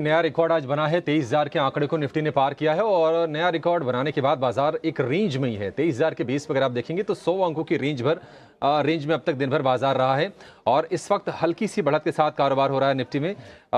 नया रिकॉर्ड आज बना है। 23,000 के आंकड़े को निफ्टी ने पार किया है और नया रिकॉर्ड बनाने के बाद बाजार एक रेंज में ही है। 23,000 के बेस पर अगर आप देखेंगे तो 100 अंकों की रेंज में अब तक दिन भर बाजार रहा है और इस वक्त हल्की सी बढ़त के साथ कारोबार हो रहा है निफ्टी में।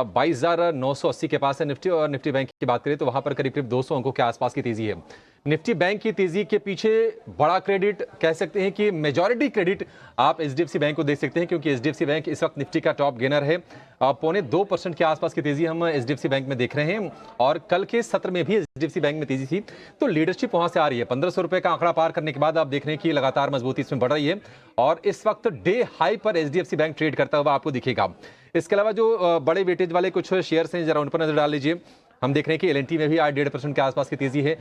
22,980 के पास है निफ्टी और निफ्टी बैंक की बात करें तो वहां पर करीब करीब 200 अंकों के आसपास की तेजी है। निफ्टी बैंक की तेजी के पीछे बड़ा क्रेडिट कह सकते हैं कि मेजॉरिटी क्रेडिट आप एचडीएफसी बैंक को दे सकते हैं, क्योंकि एचडीएफसी बैंक इस वक्त निफ्टी का टॉप गेनर है। 2.25% के आसपास की तेजी हम एचडीएफसी बैंक में देख रहे हैं और कल के सत्र में भी एचडीएफसी बैंक में तेजी थी, तो लीडरशिप वहां से आ रही है। 1,500 रुपए का आंकड़ा पार करने के बाद आप देख रहे हैं कि लगातार मजबूती इसमें बढ़ रही है और इस वक्त डे हाई पर एचडीएफसी बैंक ट्रेड करता हुआ आपको दिखेगा। इसके अलावा जो बड़े वेटेज वाले कुछ शेयर्स हैं, जरा उन पर नजर डाल लीजिए। हम देख रहे हैं कि एलएनटी में भी आज 1.5% के आसपास की तेजी है।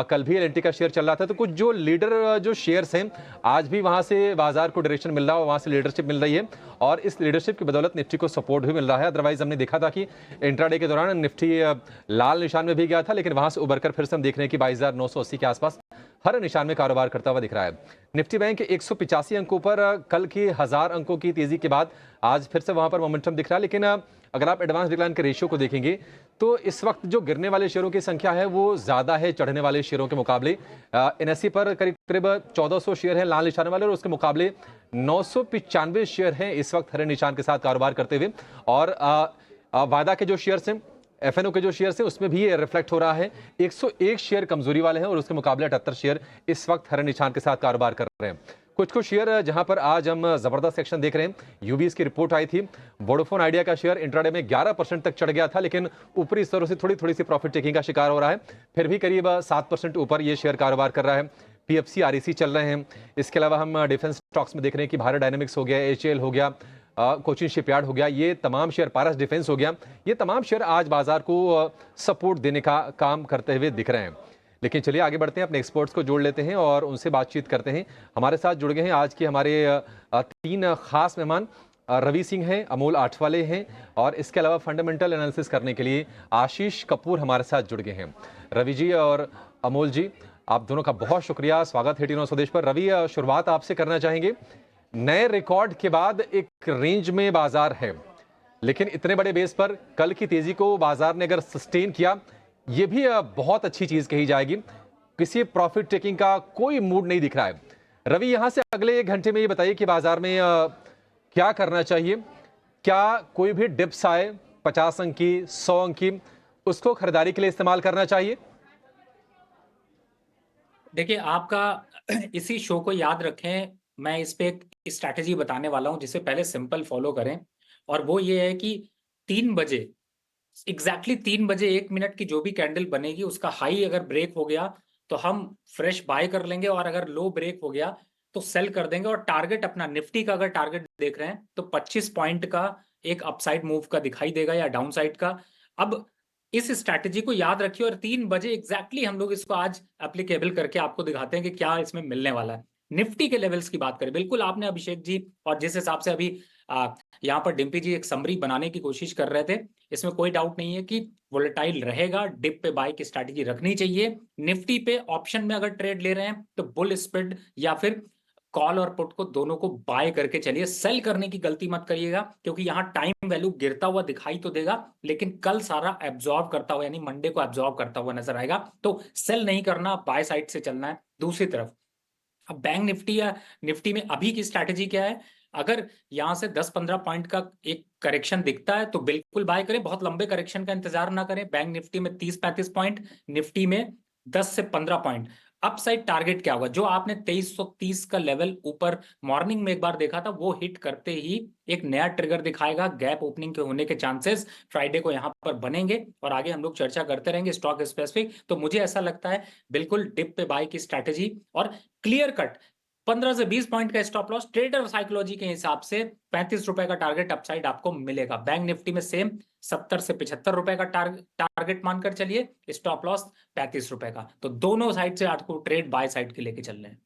कल भी एलएनटी का शेयर चल रहा था, तो कुछ जो लीडर जो शेयर्स हैं आज भी वहां से बाजार को डायरेक्शन मिल रहा है, वहां से लीडरशिप मिल रही है और इस लीडरशिप की बदौलत निफ्टी को सपोर्ट भी मिल रहा है। अदरवाइज हमने देखा था कि इंट्राडे के दौरान निफ्टी लाल निशान में भी गया था, लेकिन वहां से उभरकर फिर से हम देख रहे हैं कि 22,980 के आसपास हर निशान में कारोबार करता हुआ दिख रहा है। निफ्टी बैंक 185 अंकों पर कल के 1000 अंकों की तेजी के बाद आज फिर से वहां पर मोमेंटम दिख रहा है। लेकिन अगर आप एडवांस डिक्लाइन के रेशियो को देखेंगे तो इस वक्त जो गिरने वाले शेयरों की संख्या है वो ज्यादा है चढ़ने वाले शेयरों के मुकाबले। एनएसई पर करीब करीब 1400 शेयर हैं लाल निशान वाले और उसके मुकाबले 995 शेयर हैं इस वक्त हरे निशान के साथ कारोबार करते हुए। और वायदा के जो शेयर्स हैं, एफएनओ के जो शेयर्स हैं, उसमें भी ये रिफ्लेक्ट हो रहा है। 101 शेयर कमजोरी वाले हैं और उसके मुकाबले 78 शेयर इस वक्त हरे निशान के साथ कारोबार कर रहे हैं। कुछ शेयर जहां पर आज हम जबरदस्त सेक्शन देख रहे हैं। यूबीएस की रिपोर्ट आई थी, वोडाफोन आइडिया का शेयर इंट्राडे में 11% तक चढ़ गया था, लेकिन ऊपरी स्तरों से थोड़ी सी प्रॉफिट टेकिंग का शिकार हो रहा है। फिर भी करीब 7% ऊपर ये शेयर कारोबार कर रहा है। पीएफसी आरईसी चल रहे हैं। इसके अलावा हम डिफेंस स्टॉक्स में देख रहे हैं कि भारत डायनेमिक्स हो गया, एचएएल हो गया, कोचिन शिपयार्ड हो गया, ये तमाम शेयर, पारस डिफेंस हो गया, ये तमाम शेयर आज बाजार को सपोर्ट देने का काम करते हुए दिख रहे हैं। लेकिन चलिए आगे बढ़ते हैं, अपने एक्सपर्ट्स को जोड़ लेते हैं और उनसे बातचीत करते हैं। हमारे साथ जुड़ गए हैं आज के हमारे 3 खास मेहमान। रवि सिंह हैं, अमोल आठवाले हैं और इसके अलावा फंडामेंटल एनालिसिस करने के लिए आशीष कपूर हमारे साथ जुड़ गए हैं। रवि जी और अमोल जी, आप दोनों का बहुत शुक्रिया, स्वागत है टी9 स्वदेश पर। रवि, शुरुआत आपसे करना चाहेंगे। नए रिकॉर्ड के बाद एक रेंज में बाजार है, लेकिन इतने बड़े बेस पर कल की तेजी को बाजार ने अगर सस्टेन किया, यह भी बहुत अच्छी चीज कही जाएगी। किसी प्रॉफिट टेकिंग का कोई मूड नहीं दिख रहा है। रवि, यहां से अगले 1 घंटे में ये बताइए कि बाजार में क्या करना चाहिए। क्या कोई भी डिप्स आए 50 अंक की, 100 अंक की, उसको खरीदारी के लिए इस्तेमाल करना चाहिए? देखिए, आपका इसी शो को याद रखें, मैं इस पे एक स्ट्रैटेजी बताने वाला हूं जिसे पहले सिंपल फॉलो करें। और वो ये है कि 3 बजे, एग्जैक्टली 3 बजे 1 मिनट की जो भी कैंडल बनेगी उसका हाई अगर ब्रेक हो गया तो हम फ्रेश बाय कर लेंगे और अगर लो ब्रेक हो गया तो सेल कर देंगे। और टारगेट अपना निफ्टी का अगर टारगेट देख रहे हैं तो 25 पॉइंट का एक अपसाइड मूव का दिखाई देगा या डाउन साइड का। अब इस स्ट्रैटेजी को याद रखिए और 3 बजे एग्जैक्टली हम लोग इसको आज एप्लीकेबल करके आपको दिखाते हैं कि क्या इसमें मिलने वाला है। निफ्टी के लेवल्स की बात करें, बिल्कुल आपने अभिषेक जी और जिस हिसाब से अभी यहाँ पर डिम्पी जी एक समरी बनाने की कोशिश कर रहे थे, इसमें कोई डाउट नहीं है कि वोलेटाइल रहेगा, डिप पे बाय की स्ट्रैटेजी रखनी चाहिए। निफ्टी पे ऑप्शन में अगर ट्रेड ले रहे हैं तो बुल स्प्रेड या फिर कॉल और पुट को दोनों को बाय करके चलिए। सेल करने की गलती मत करिएगा, क्योंकि यहाँ टाइम वैल्यू गिरता हुआ दिखाई तो देगा लेकिन कल सारा एब्जॉर्ब करता हुआ, यानी मंडे को एब्जॉर्ब करता हुआ नजर आएगा। तो सेल नहीं करना, बाय साइड से चलना है। दूसरी तरफ अब बैंक निफ्टी या निफ्टी में अभी की स्ट्रैटेजी क्या है? अगर यहां से 10-15 पॉइंट का एक करेक्शन दिखता है तो बिल्कुल बाय करें, बहुत लंबे करेक्शन का इंतजार ना करें। बैंक निफ्टी में 30-35 पॉइंट, निफ्टी में 10 से 15 पॉइंट। अपसाइड टारगेट क्या होगा? जो आपने 2330 का लेवल ऊपर मॉर्निंग में एक बार देखा था, वो हिट करते ही एक नया ट्रिगर दिखाएगा। गैप ओपनिंग के होने के चांसेस फ्राइडे को यहां पर बनेंगे और आगे हम लोग चर्चा करते रहेंगे स्टॉक स्पेसिफिक। तो मुझे ऐसा लगता है बिल्कुल डिप पे बाय की स्ट्रैटेजी और क्लियर कट 15 से 20 पॉइंट का स्टॉप लॉस। ट्रेडर साइकोलॉजी के हिसाब से 35 रुपए का टारगेट अपसाइड आपको मिलेगा। बैंक निफ्टी में सेम 70 से 75 रुपए का टारगेट मानकर चलिए, स्टॉप लॉस 35 रुपए का। तो दोनों साइड से आपको ट्रेड बाय साइड के लेके चल रहे हैं।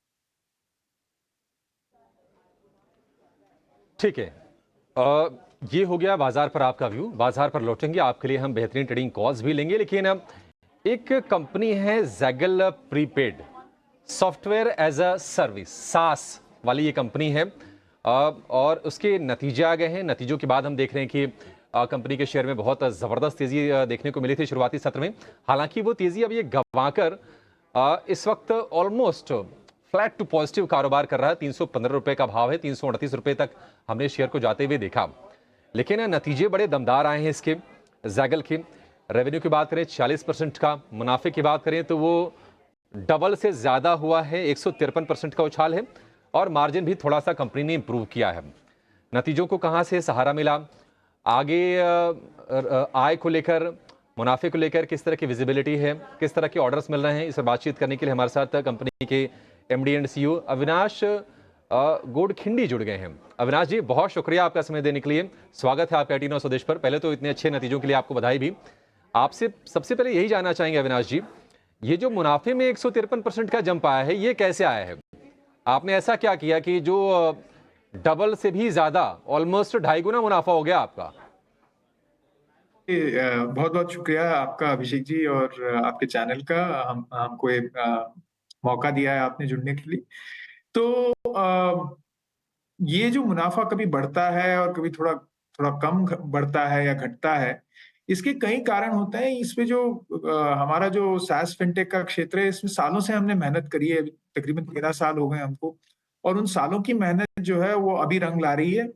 ठीक है, ये हो गया बाजार पर आपका व्यू। बाजार पर लौटेंगे, आपके लिए हम बेहतरीन ट्रेडिंग कॉल्स भी लेंगे, लेकिन एक कंपनी है Zaggle prepaid, software as a service, SaaS वाली ये कंपनी है और उसके नतीजे आ गए हैं। नतीजों के बाद हम देख रहे हैं कि कंपनी के शेयर में बहुत ज़बरदस्त तेज़ी देखने को मिली थी शुरुआती सत्र में। हालांकि वो तेज़ी अब ये गंवाकर इस वक्त ऑलमोस्ट फ्लैट टू पॉजिटिव कारोबार कर रहा है। 315 रुपए का भाव है, 338 रुपए तक हमने शेयर को जाते हुए देखा। लेकिन नतीजे बड़े दमदार आए हैं इसके। जैगल के रेवेन्यू की बात करें 40% का, मुनाफे की बात करें तो वो डबल से ज़्यादा हुआ है, 153% का उछाल है, और मार्जिन भी थोड़ा सा कंपनी ने इंप्रूव किया है। नतीजों को कहां से सहारा मिला, आगे आय को लेकर, मुनाफे को लेकर किस तरह की विजिबिलिटी है, किस तरह के ऑर्डर्स मिल रहे हैं, इस पर बातचीत करने के लिए हमारे साथ कंपनी के MD and CEO Avinash Godkhindi जुड़ गए हैं। अविनाश जी, बहुत शुक्रिया आपका समय देने के लिए। स्वागत है आपका 18 स्वदेश पर। पहले तो इतने अच्छे नतीजों के लिए आपको बधाई भी। आपसे सबसे पहले यही जानना चाहेंगे अविनाश जी, ये जो मुनाफे में 153% का जंप आया है, ये कैसे आया है? आपने ऐसा क्या किया कि जो डबल से भी ज्यादा, ऑलमोस्ट 2.5 गुना मुनाफा हो गया आपका? बहुत बहुत शुक्रिया आपका अभिषेक जी और आपके चैनल का हमको एक मौका दिया है आपने जुड़ने के लिए। तो ये जो मुनाफा कभी बढ़ता है और कभी थोड़ा थोड़ा कम बढ़ता है या घटता है, इसके कई कारण होते हैं। इसमें जो हमारा जो सास फिनटेक का क्षेत्र है, इसमें सालों से हमने मेहनत करी है। तकरीबन 13 साल हो गए हमको, और उन सालों की मेहनत जो है वो अभी रंग ला रही है।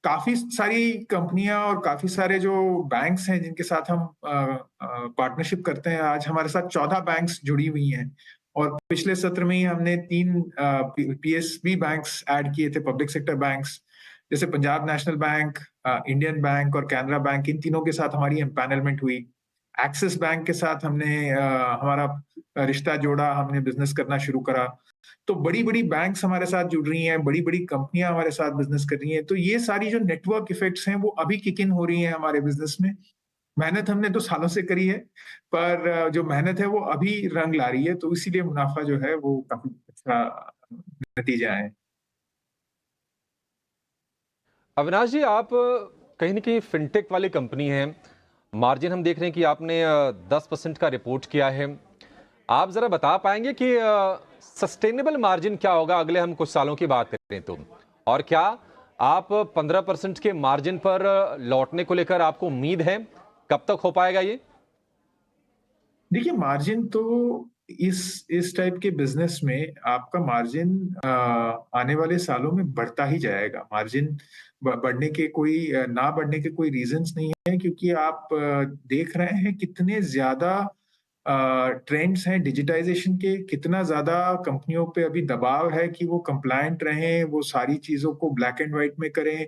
काफ़ी सारी कंपनियाँ और काफ़ी सारे जो बैंक्स हैं जिनके साथ हम पार्टनरशिप करते हैं, आज हमारे साथ 14 बैंक्स जुड़ी हुई हैं, और पिछले सत्र में ही हमने 3 पीएसबी बैंक्स ऐड किए थे, पब्लिक सेक्टर बैंक्स, जैसे Punjab national bank, Indian bank और कैनरा बैंक। इन तीनों के साथ हमारी एम्पैनलमेंट हुई। एक्सिस बैंक के साथ हमने हमारा रिश्ता जोड़ा, हमने बिज़नेस करना शुरू करा। तो बड़ी-बड़ी बैंक्स हमारे साथ जुड़ रही हैं, बड़ी-बड़ी कंपनियाँ हमारे साथ बिज़नेस कर रही हैं। तो ये सारी जो नेटवर्क इफ़ेक्ट्स हैं, वो अभी किक इन हो रही हैं हमारे बिज़नेस में। मेहनत हमने तो सालों से करी है, पर जो मेहनत है वो अभी रंग ला रही है, तो इसीलिए मुनाफ़ा जो है वो काफ़ी अच्छा नतीजे आए हैं। अविनाश जी, आप कहीं न कहीं फिनटेक वाली कंपनी हैं। मार्जिन हम देख रहे हैं कि आपने 10% का रिपोर्ट किया है। आप ज़रा बता पाएँगे कि सस्टेनेबल मार्जिन क्या होगा अगले हम कुछ सालों की बात करें तो? और क्या आप 15% के मार्जिन पर लौटने को लेकर आपको उम्मीद है? कब तक हो पाएगा ये? देखिए, मार्जिन तो इस टाइप के बिज़नेस में आपका मार्जिन आने वाले सालों में बढ़ता ही जाएगा। मार्जिन बढ़ने के कोई ना बढ़ने के कोई रीज़न्स नहीं है, क्योंकि आप देख रहे हैं कितने ज़्यादा ट्रेंड्स हैं डिजिटाइज़ेशन के, कितना ज़्यादा कंपनियों पे अभी दबाव है कि वो कंप्लायंट रहें, वो सारी चीज़ों को ब्लैक एंड व्हाइट में करें,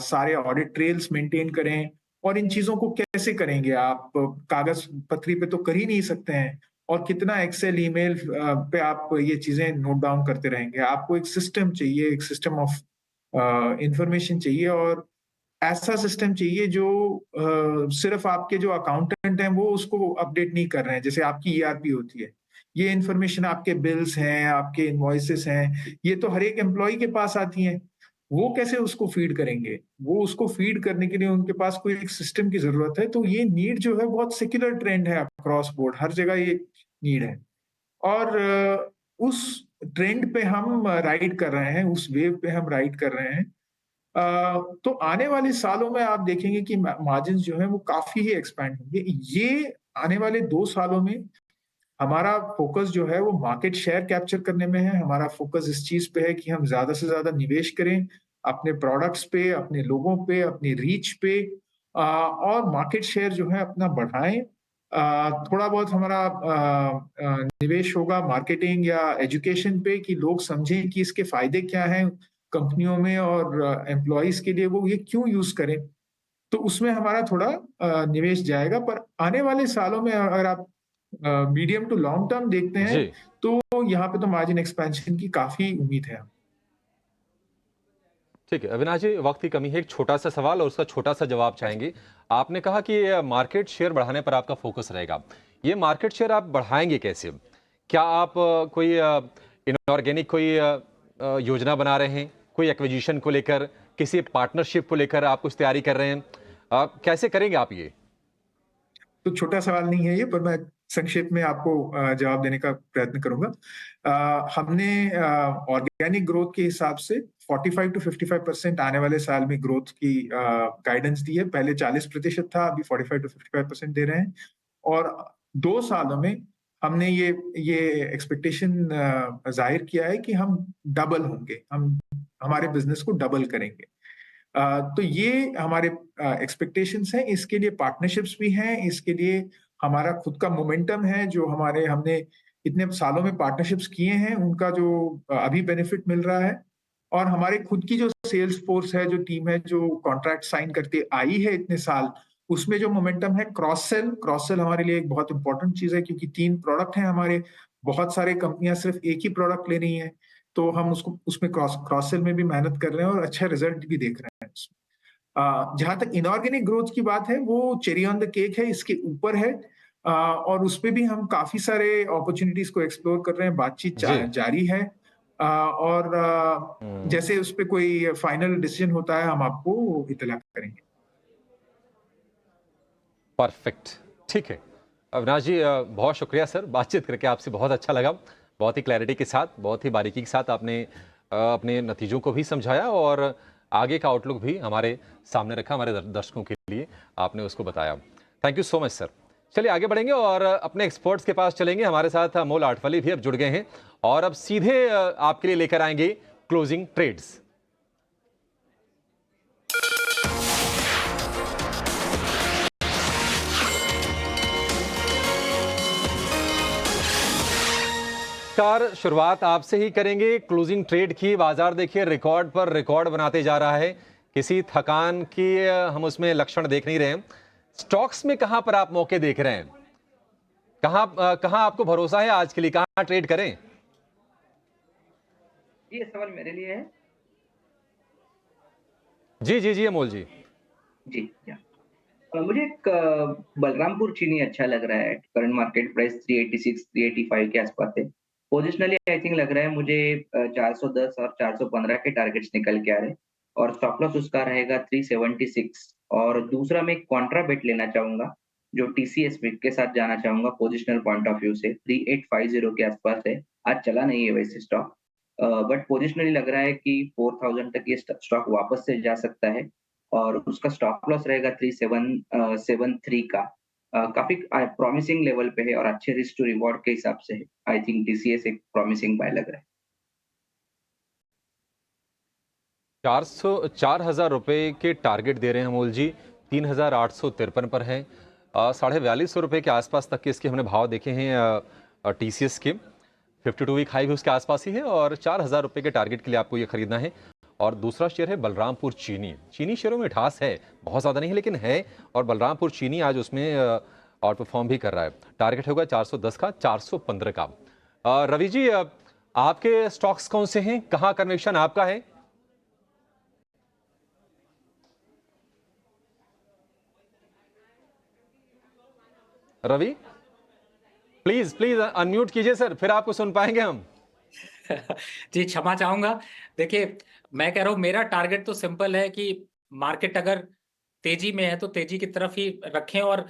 सारे ऑडिट ट्रेल्स मेंटेन करें। और इन चीज़ों को कैसे करेंगे आप? कागज़ पत्री पे तो कर ही नहीं सकते हैं, और कितना एक्सेल, ईमेल पे आप ये चीज़ें नोट डाउन करते रहेंगे। आपको एक सिस्टम चाहिए, एक सिस्टम ऑफ इन्फॉर्मेशन चाहिए, और ऐसा सिस्टम चाहिए जो सिर्फ़ आपके जो अकाउंटेंट हैं वो उसको अपडेट नहीं कर रहे हैं, जैसे आपकी ईआरपी होती है। ये इन्फॉर्मेशन आपके बिल्स हैं, आपके इनवॉइसेस हैं, ये तो हर एक एम्प्लॉयी के पास आती हैं। वो कैसे उसको फ़ीड करेंगे? वो उसको फ़ीड करने के लिए उनके पास कोई एक सिस्टम की ज़रूरत है। तो ये नीड जो है बहुत सेक्युलर ट्रेंड है अक्रॉस बोर्ड, हर जगह ये नीड है। और उस ट्रेंड पे हम राइड कर रहे हैं, उस वेव पे हम राइड कर रहे हैं। तो आने वाले सालों में आप देखेंगे कि मार्जिन्स जो हैं वो काफ़ी ही एक्सपैंड होंगे। ये आने वाले 2 सालों में हमारा फ़ोकस जो है वो मार्केट शेयर कैप्चर करने में है। हमारा फ़ोकस इस चीज़ पे है कि हम ज़्यादा से ज़्यादा निवेश करें अपने प्रोडक्ट्स पे, अपने लोगों पे, अपनी रीच पे, और मार्केट शेयर जो है अपना बढ़ाएँ। थोड़ा बहुत हमारा निवेश होगा मार्केटिंग या एजुकेशन पे, कि लोग समझें कि इसके फ़ायदे क्या हैं कंपनियों में, और एम्प्लॉइज़ के लिए वो ये क्यों यूज़ करें। तो उसमें हमारा थोड़ा निवेश जाएगा, पर आने वाले सालों में अगर आप मीडियम टू लॉन्ग टर्म देखते हैं, जी। तो यहाँ पे तो मार्जिन एक्सपेंशन की काफ़ी उम्मीद है। ठीक है अविनाश जी, वक्त की कमी है, एक छोटा सा सवाल और उसका छोटा सा जवाब चाहेंगे। आपने कहा कि मार्केट शेयर बढ़ाने पर आपका फोकस रहेगा। ये मार्केट शेयर आप बढ़ाएंगे कैसे? क्या आप कोई इनऑर्गेनिक कोई योजना बना रहे हैं, कोई एक्विजिशन को लेकर, किसी पार्टनरशिप को लेकर आप कुछ तैयारी कर रहे हैं? कैसे करेंगे आप ये? तो छोटा सवाल नहीं है ये, पर मैं संक्षेप में आपको जवाब देने का प्रयत्न करूंगा। हमने ऑर्गेनिक ग्रोथ के हिसाब से 45 to 55% आने वाले साल में ग्रोथ की गाइडेंस दी है। पहले 40% था, अभी 45 to 55% दे रहे हैं। और 2 सालों में हमने ये एक्सपेक्टेशन जाहिर किया है कि हम डबल होंगे, हम हमारे बिजनेस को डबल करेंगे। तो ये हमारे एक्सपेक्टेशंस हैं। इसके लिए पार्टनरशिप्स भी हैं, इसके लिए हमारा खुद का मोमेंटम है, जो हमने इतने सालों में पार्टनरशिप्स किए हैं, उनका जो अभी बेनिफिट मिल रहा है। और हमारे खुद की जो सेल्स फोर्स है, जो टीम है, जो कॉन्ट्रैक्ट साइन करते आई है इतने साल, उसमें जो मोमेंटम है, क्रॉस सेल हमारे लिए एक बहुत इंपॉर्टेंट चीज है, क्योंकि 3 प्रोडक्ट हैं हमारे। बहुत सारे कंपनियां सिर्फ एक ही प्रोडक्ट ले रही हैं, तो हम उसमें क्रॉस सेल में भी मेहनत कर रहे हैं और अच्छा रिजल्ट भी देख रहे हैं उसमें। जहां तक इनऑर्गेनिक ग्रोथ की बात है, वो चेरी ऑन द केक है, इसके ऊपर है। और उसपे भी हम काफी सारे अपॉर्चुनिटीज को एक्सप्लोर कर रहे हैं, बातचीत जी। जारी है। और हम्म, जैसे उस पे कोई फाइनल डिसीजन होता है, हम आपको इत्तला करेंगे। परफेक्ट। ठीक है। अविनाश जी, बहुत शुक्रिया सर, बातचीत करके आपसे बहुत अच्छा लगा। बहुत ही क्लैरिटी के साथ, बहुत ही बारीकी के साथ आपने अपने नतीजों को भी समझाया और आगे का आउटलुक भी हमारे सामने रखा, हमारे दर्शकों के लिए आपने उसको बताया। Thank you so much sir. चलिए आगे बढ़ेंगे और अपने एक्सपर्ट्स के पास चलेंगे। हमारे साथ अमोल आठवले भी अब जुड़ गए हैं और अब सीधे आपके लिए लेकर आएंगे क्लोजिंग ट्रेड्स। कार शुरुआत आपसे ही करेंगे क्लोजिंग ट्रेड की। बाजार देखिए रिकॉर्ड पर रिकॉर्ड बनाते जा रहा है, किसी थकान की हम उसमें लक्षण देख नहीं रहे हैं। स्टॉक्स में कहां पर आप मौके देख रहे हैं, कहां आपको भरोसा है आज के लिए, कहां ट्रेड करें? ये सवाल मेरे लिए है। जी जी जी अमोल जी। जी या मुझे एक बलरामपुर चीनी अच्छा लग रहा है। करंट मार्केट प्राइस 386 385 के आसपास है। पोजिशनली आई थिंक लग रहा है मुझे 410 और 415 के टारगेट्स निकल के आ रहे हैं और स्टॉप लॉस उसका रहेगा 376। और दूसरा मैं एक कॉन्ट्रा बेट लेना चाहूंगा जो टीसीएस के साथ जाना चाहूंगा। पोजिशनल पॉइंट ऑफ व्यू से 3850 के आसपास है। आज चला नहीं है वैसे स्टॉक, बट पोजिशनली लग रहा है कि 4000 तक ये स्टॉक वापस से जा सकता है और उसका स्टॉप लॉस रहेगा 3773 का। काफी प्रॉमिसिंग लेवल पे है और अच्छे रिस्क टू रिवॉर्ड के हिसाब से है। आई थिंक टीसीएस एक प्रॉमिसिंग बाय लग रहा है। 4,000 रुपए के टारगेट दे रहे हैं अमोल जी, 3,853 पर है। 4250 रुपए के आसपास तक के इसके हमने भाव देखे हैं टीसीएस के। 52 वीक हाई भी उसके आसपास ही है और 4,000 रुपए के टारगेट के लिए आपको ये खरीदना है। और दूसरा शेयर है बलरामपुर चीनी। चीनी शेयरों में मिठास है, बहुत ज़्यादा नहीं लेकिन है, और बलरामपुर चीनी आज उसमें आउट परफॉर्म भी कर रहा है। टारगेट होगा 410 का, 415 का। रवि जी, आपके स्टॉक्स कौन से हैं, कहाँ कन्विक्शन आपका है? रवि प्लीज प्लीज अनम्यूट कीजिए सर, फिर आपको सुन पाएंगे हम। जी क्षमा चाहूंगा। देखिए, मैं कह रहा हूं मेरा टारगेट तो सिंपल है कि मार्केट अगर तेजी में है तो तेजी की तरफ ही रखें, और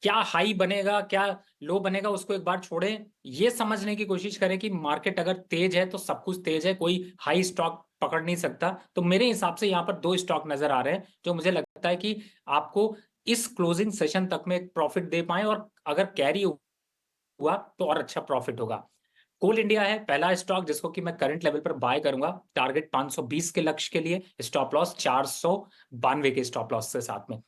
क्या हाई बनेगा क्या लो बनेगा उसको एक बार छोड़ें। ये समझने की कोशिश करें कि मार्केट अगर तेज है तो सब कुछ तेज है, कोई हाई स्टॉक पकड़ नहीं सकता। तो मेरे हिसाब से यहाँ पर 2 स्टॉक नजर आ रहे हैं जो मुझे लगता है कि आपको इस क्लोजिंग सेशन तक में एक प्रॉफिट दे पाए, और अगर कैरी हुआ तो और अच्छा प्रॉफिट होगा। कोल इंडिया है पहला स्टॉक जिसको कि मैं करंट लेवल पर बाय करूंगा। टारगेट 520 के लक्ष्य के लिए, स्टॉप लॉस 492 के स्टॉप लॉस से साथ में।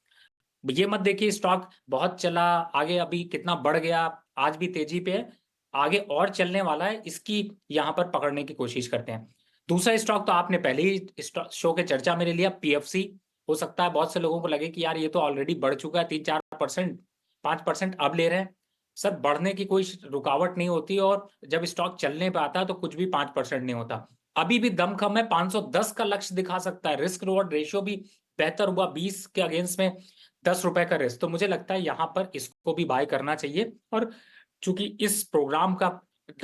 ये मत देखिए स्टॉक बहुत चला आगे, अभी कितना बढ़ गया, आज भी तेजी पे है, आगे और चलने वाला है, इसकी यहां पर पकड़ने की कोशिश करते हैं। दूसरा स्टॉक तो आपने पहले ही शो के चर्चा में ले लिया, पीएफसी। हो सकता है बहुत से लोगों को लगे कि यार ये तो ऑलरेडी बढ़ चुका है 3-4%, 5% अब ले रहे हैं। सर बढ़ने की कोई रुकावट नहीं होती, और जब स्टॉक चलने पे आता है तो कुछ भी 5% नहीं होता। अभी भी दम कम है, 510 का लक्ष्य दिखा सकता है। रिस्क रिवॉर्ड रेशियो भी बेहतर हुआ, 20 के अगेंस्ट में 10 रुपए का रिस्क। तो मुझे लगता है यहां पर इसको भी बाय करना चाहिए। और चूंकि इस प्रोग्राम का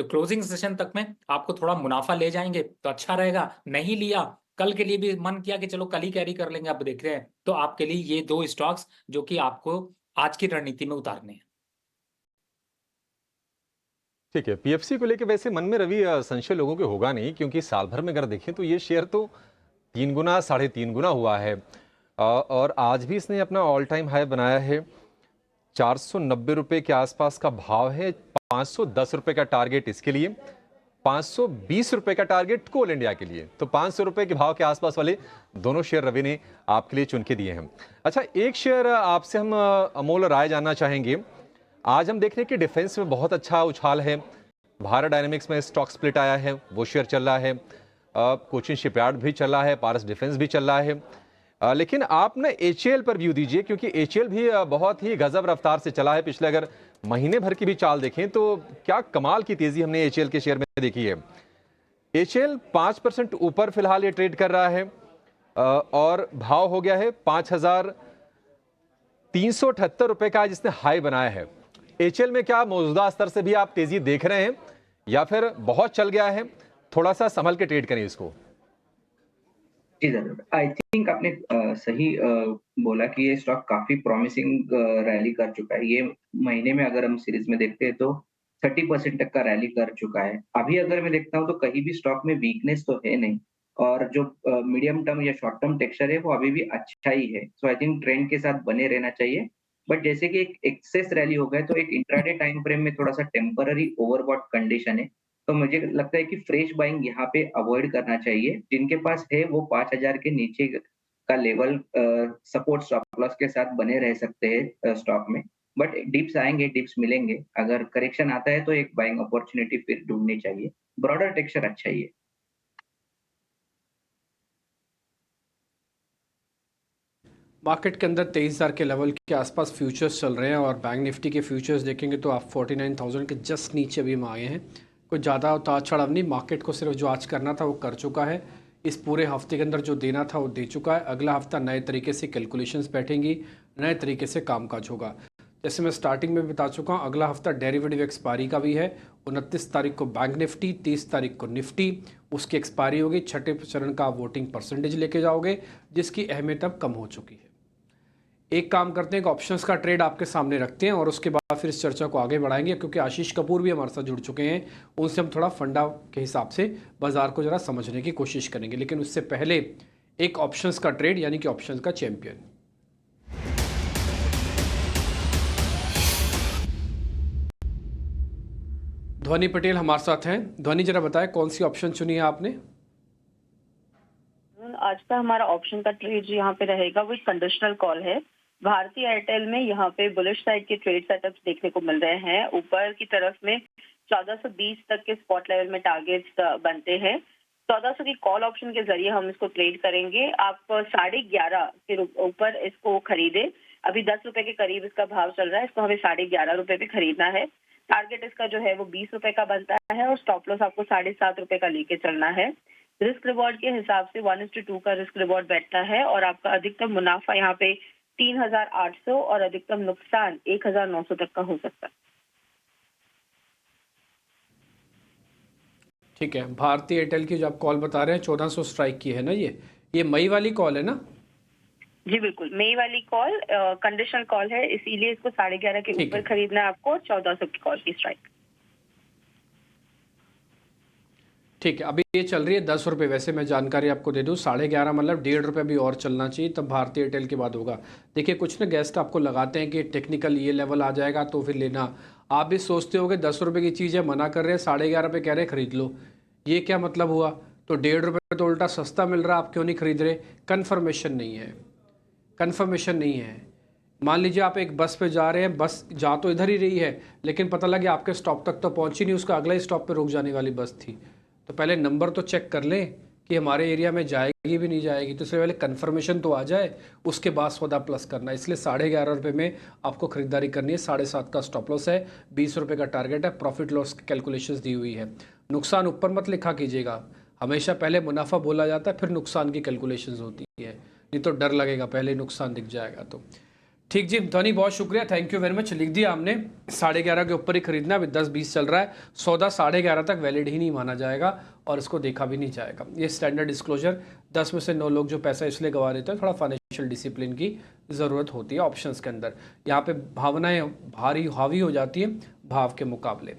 क्लोजिंग सेशन तक में आपको थोड़ा मुनाफा ले जाएंगे तो अच्छा रहेगा। नहीं लिया, कल के लिए भी मन किया कि चलो कल ही कैरी कर लेंगे, अब देख रहे हैं, तो आपके लिए ये 2 स्टॉक्स जो कि आपको आज की रणनीति में उतारने हैं। ठीक है, पीएफसी को लेके वैसे मन में रवि संशय लोगों के होगा नहीं, क्योंकि साल भर में अगर देखें तो ये शेयर तो 3 गुना 3.5 गुना हुआ है। और आज भी इसने अपना ऑल टाइम हाई बनाया है। 490 रुपए के आसपास का भाव है। 510 रुपए का टारगेट इसके लिए, 520 रुपए का टारगेट कोल इंडिया के लिए। तो 500 रुपए के भाव के आसपास वाले दोनों शेयर रवि ने आपके लिए चुन के दिए हैं। अच्छा, एक शेयर आपसे हम अमोल राय जानना चाहेंगे। आज हम देख रहे हैं कि डिफेंस में बहुत अच्छा उछाल है। भारत डायनेमिक्स में स्टॉक स्प्लिट आया है, वो शेयर चल रहा है। कोचिन शिपयार्ड भी चल रहा है, पारस डिफेंस भी चल रहा है। लेकिन आप ना एचएएल पर व्यू दीजिए, क्योंकि एचएएल भी बहुत ही गजब रफ्तार से चला है। पिछले अगर महीने भर की भी चाल देखें तो क्या कमाल की तेजी हमने एचएएल के शेयर में देखी है। एचएएल 5% ऊपर फिलहाल ये ट्रेड कर रहा है और भाव हो गया है 5,378 रुपए का, जिसने हाई बनाया है। एचएएल में क्या मौजूदा स्तर से भी आप तेजी देख रहे हैं या फिर बहुत चल गया है? थोड़ा सा संभल के ट्रेड करें इसको। जी जरूर, आई थिंक आपने सही बोला कि ये स्टॉक काफी प्रॉमिसिंग रैली कर चुका है। ये महीने में अगर हम सीरीज में देखते हैं तो 30% तक का रैली कर चुका है। अभी अगर मैं देखता हूँ तो कहीं भी स्टॉक में वीकनेस तो है नहीं, और जो मीडियम टर्म या शॉर्ट टर्म टेक्सचर है वो अभी भी अच्छा ही है। सो आई थिंक ट्रेंड के साथ बने रहना चाहिए। बट जैसे कि एक एक्सेस रैली हो गया, तो एक इंट्राडे टाइम फ्रेम में थोड़ा सा टेम्पररी ओवरबॉट कंडीशन है। तो मुझे लगता है कि फ्रेश बाइंग यहाँ पे अवॉइड करना चाहिए। जिनके पास है वो 5000 के नीचे का लेवल सपोर्ट स्टॉप लॉस के साथ बने रह सकते हैं स्टॉक में। बट डिप्स आएंगे, डिप्स मिलेंगे। अगर करेक्शन आता है तो एक बाइंग अपॉर्चुनिटी फिर ढूंढनी चाहिए। ब्रॉडर टेक्सचर अच्छा ही है। मार्केट के अंदर 23,000 के लेवल के आसपास फ्यूचर्स चल रहे हैं और बैंक निफ्टी के फ्यूचर्स देखेंगे तो आप 49,000 के जस्ट नीचे अभी हम आए हैं। कोई ज़्यादा उतार चढ़ाव नहीं, मार्केट को सिर्फ जो आज करना था वो कर चुका है। इस पूरे हफ्ते के अंदर जो देना था वो दे चुका है। अगला हफ्ता नए तरीके से कैलकुलेशंस बैठेंगी, नए तरीके से कामकाज होगा। जैसे मैं स्टार्टिंग में बता चुका हूँ, अगला हफ्ता डेरिवेटिव एक्सपायरी का भी है। 29 तारीख को बैंक निफ्टी, 30 तारीख को निफ्टी, उसकी एक्सपायरी होगी। छठे चरण का आप वोटिंग परसेंटेज लेके जाओगे, जिसकी अहमियत अब कम हो चुकी है। एक काम करते हैं कि ऑप्शंस का ट्रेड आपके सामने रखते हैं और उसके बाद फिर इस चर्चा को आगे बढ़ाएंगे, क्योंकि आशीष कपूर भी हमारे साथ जुड़ चुके हैं। उनसे हम थोड़ा फंडा के हिसाब से बाजार को जरा समझने की कोशिश करेंगे। लेकिन उससे पहले एक ऑप्शंस का ट्रेड, यानी कि ऑप्शंस का चैंपियन। ध्वनि पटेल हमारे साथ हैं। ध्वनि, जरा बताएं कौन सी ऑप्शन चुनी है आपने? आज का हमारा ऑप्शन का ट्रेड जो यहाँ पे रहेगा वो एक कंडीशनल कॉल है। भारतीय एयरटेल में यहाँ पे बुलिश साइड के ट्रेड सेटअप्स देखने को मिल रहे हैं। ऊपर की तरफ में 1420 तक के स्पॉट लेवल में टारगेट्स बनते हैं। 1400 की कॉल ऑप्शन के जरिए हम इसको ट्रेड करेंगे। आप 11.5 के ऊपर इसको खरीदे। अभी 10 रुपए के करीब इसका भाव चल रहा है। इसको हमें 11.5 रुपए पे खरीदना है। टारगेट इसका जो है वो 20 रुपए का बनता है और स्टॉप लॉस आपको 7.5 रुपए का लेके चलना है। रिस्क रिवॉर्ड के हिसाब से 1:2 का रिस्क रिवॉर्ड बैठता है और आपका अधिकतम मुनाफा यहाँ पे 3,800 और अधिकतम नुकसान 1,900 तक का हो सकता है। ठीक है, भारतीय एयरटेल की जो आप कॉल बता रहे हैं 1400 स्ट्राइक की है ना, ये मई वाली कॉल है ना? जी बिल्कुल, मई वाली कॉल कंडीशनल कॉल है, इसीलिए इसको 11.5 के ऊपर खरीदना है आपको। 1400 की कॉल की स्ट्राइक। ठीक है, अभी ये चल रही है 10 रुपये। वैसे मैं जानकारी आपको दे दूं, 11.5 मतलब 1.5 रुपये भी और चलना चाहिए, तब भारतीय एयरटेल के बाद होगा। देखिए, कुछ ना गेस्ट आपको लगाते हैं कि टेक्निकल ये लेवल आ जाएगा तो फिर लेना। आप भी सोचते हो कि 10 रुपये की चीज़ है, मना कर रहे हैं, 11.5 रुपये कह रहे हैं खरीद लो। ये क्या मतलब हुआ? तो 1.5 रुपये तो उल्टा सस्ता मिल रहा है, आप क्यों नहीं खरीद रहे? कन्फर्मेशन नहीं है, कन्फर्मेशन नहीं है। मान लीजिए आप एक बस पे जा रहे हैं, बस जा तो इधर ही रही है, लेकिन पता लगे आपके स्टॉप तक तो पहुंची नहीं, उसका अगला ही स्टॉप पे रुक जाने वाली बस थी। तो पहले नंबर तो चेक कर लें कि हमारे एरिया में जाएगी भी नहीं जाएगी। तो इससे पहले कन्फर्मेशन तो आ जाए, उसके बाद सौदा प्लस करना। इसलिए 11.5 रुपये में आपको खरीदारी करनी है। 7.5 का स्टॉप लॉस है, 20 रुपये का टारगेट है। प्रॉफिट लॉस की कैलकुलेशंस दी हुई है। नुकसान ऊपर मत लिखा कीजिएगा, हमेशा पहले मुनाफा बोला जाता है, फिर नुकसान की कैलकुलेशंस होती है, नहीं तो डर लगेगा पहले नुकसान दिख जाएगा। तो ठीक जी धोनी, बहुत शुक्रिया, थैंक यू वेरी मच। लिख दिया हमने, 11.5 के ऊपर ही खरीदना। अभी 10-20 चल रहा है, सौदा 11.5 तक वैलिड ही नहीं माना जाएगा और इसको देखा भी नहीं जाएगा। ये स्टैंडर्ड डिस्क्लोजर। 10 में से 9 लोग जो पैसा इसलिए गवा देते हैं, थोड़ा फाइनेंशियल डिसिप्लिन की ज़रूरत होती है ऑप्शंस के अंदर। यहाँ पे भावनाएं भारी हावी हो जाती हैं भाव के मुकाबले।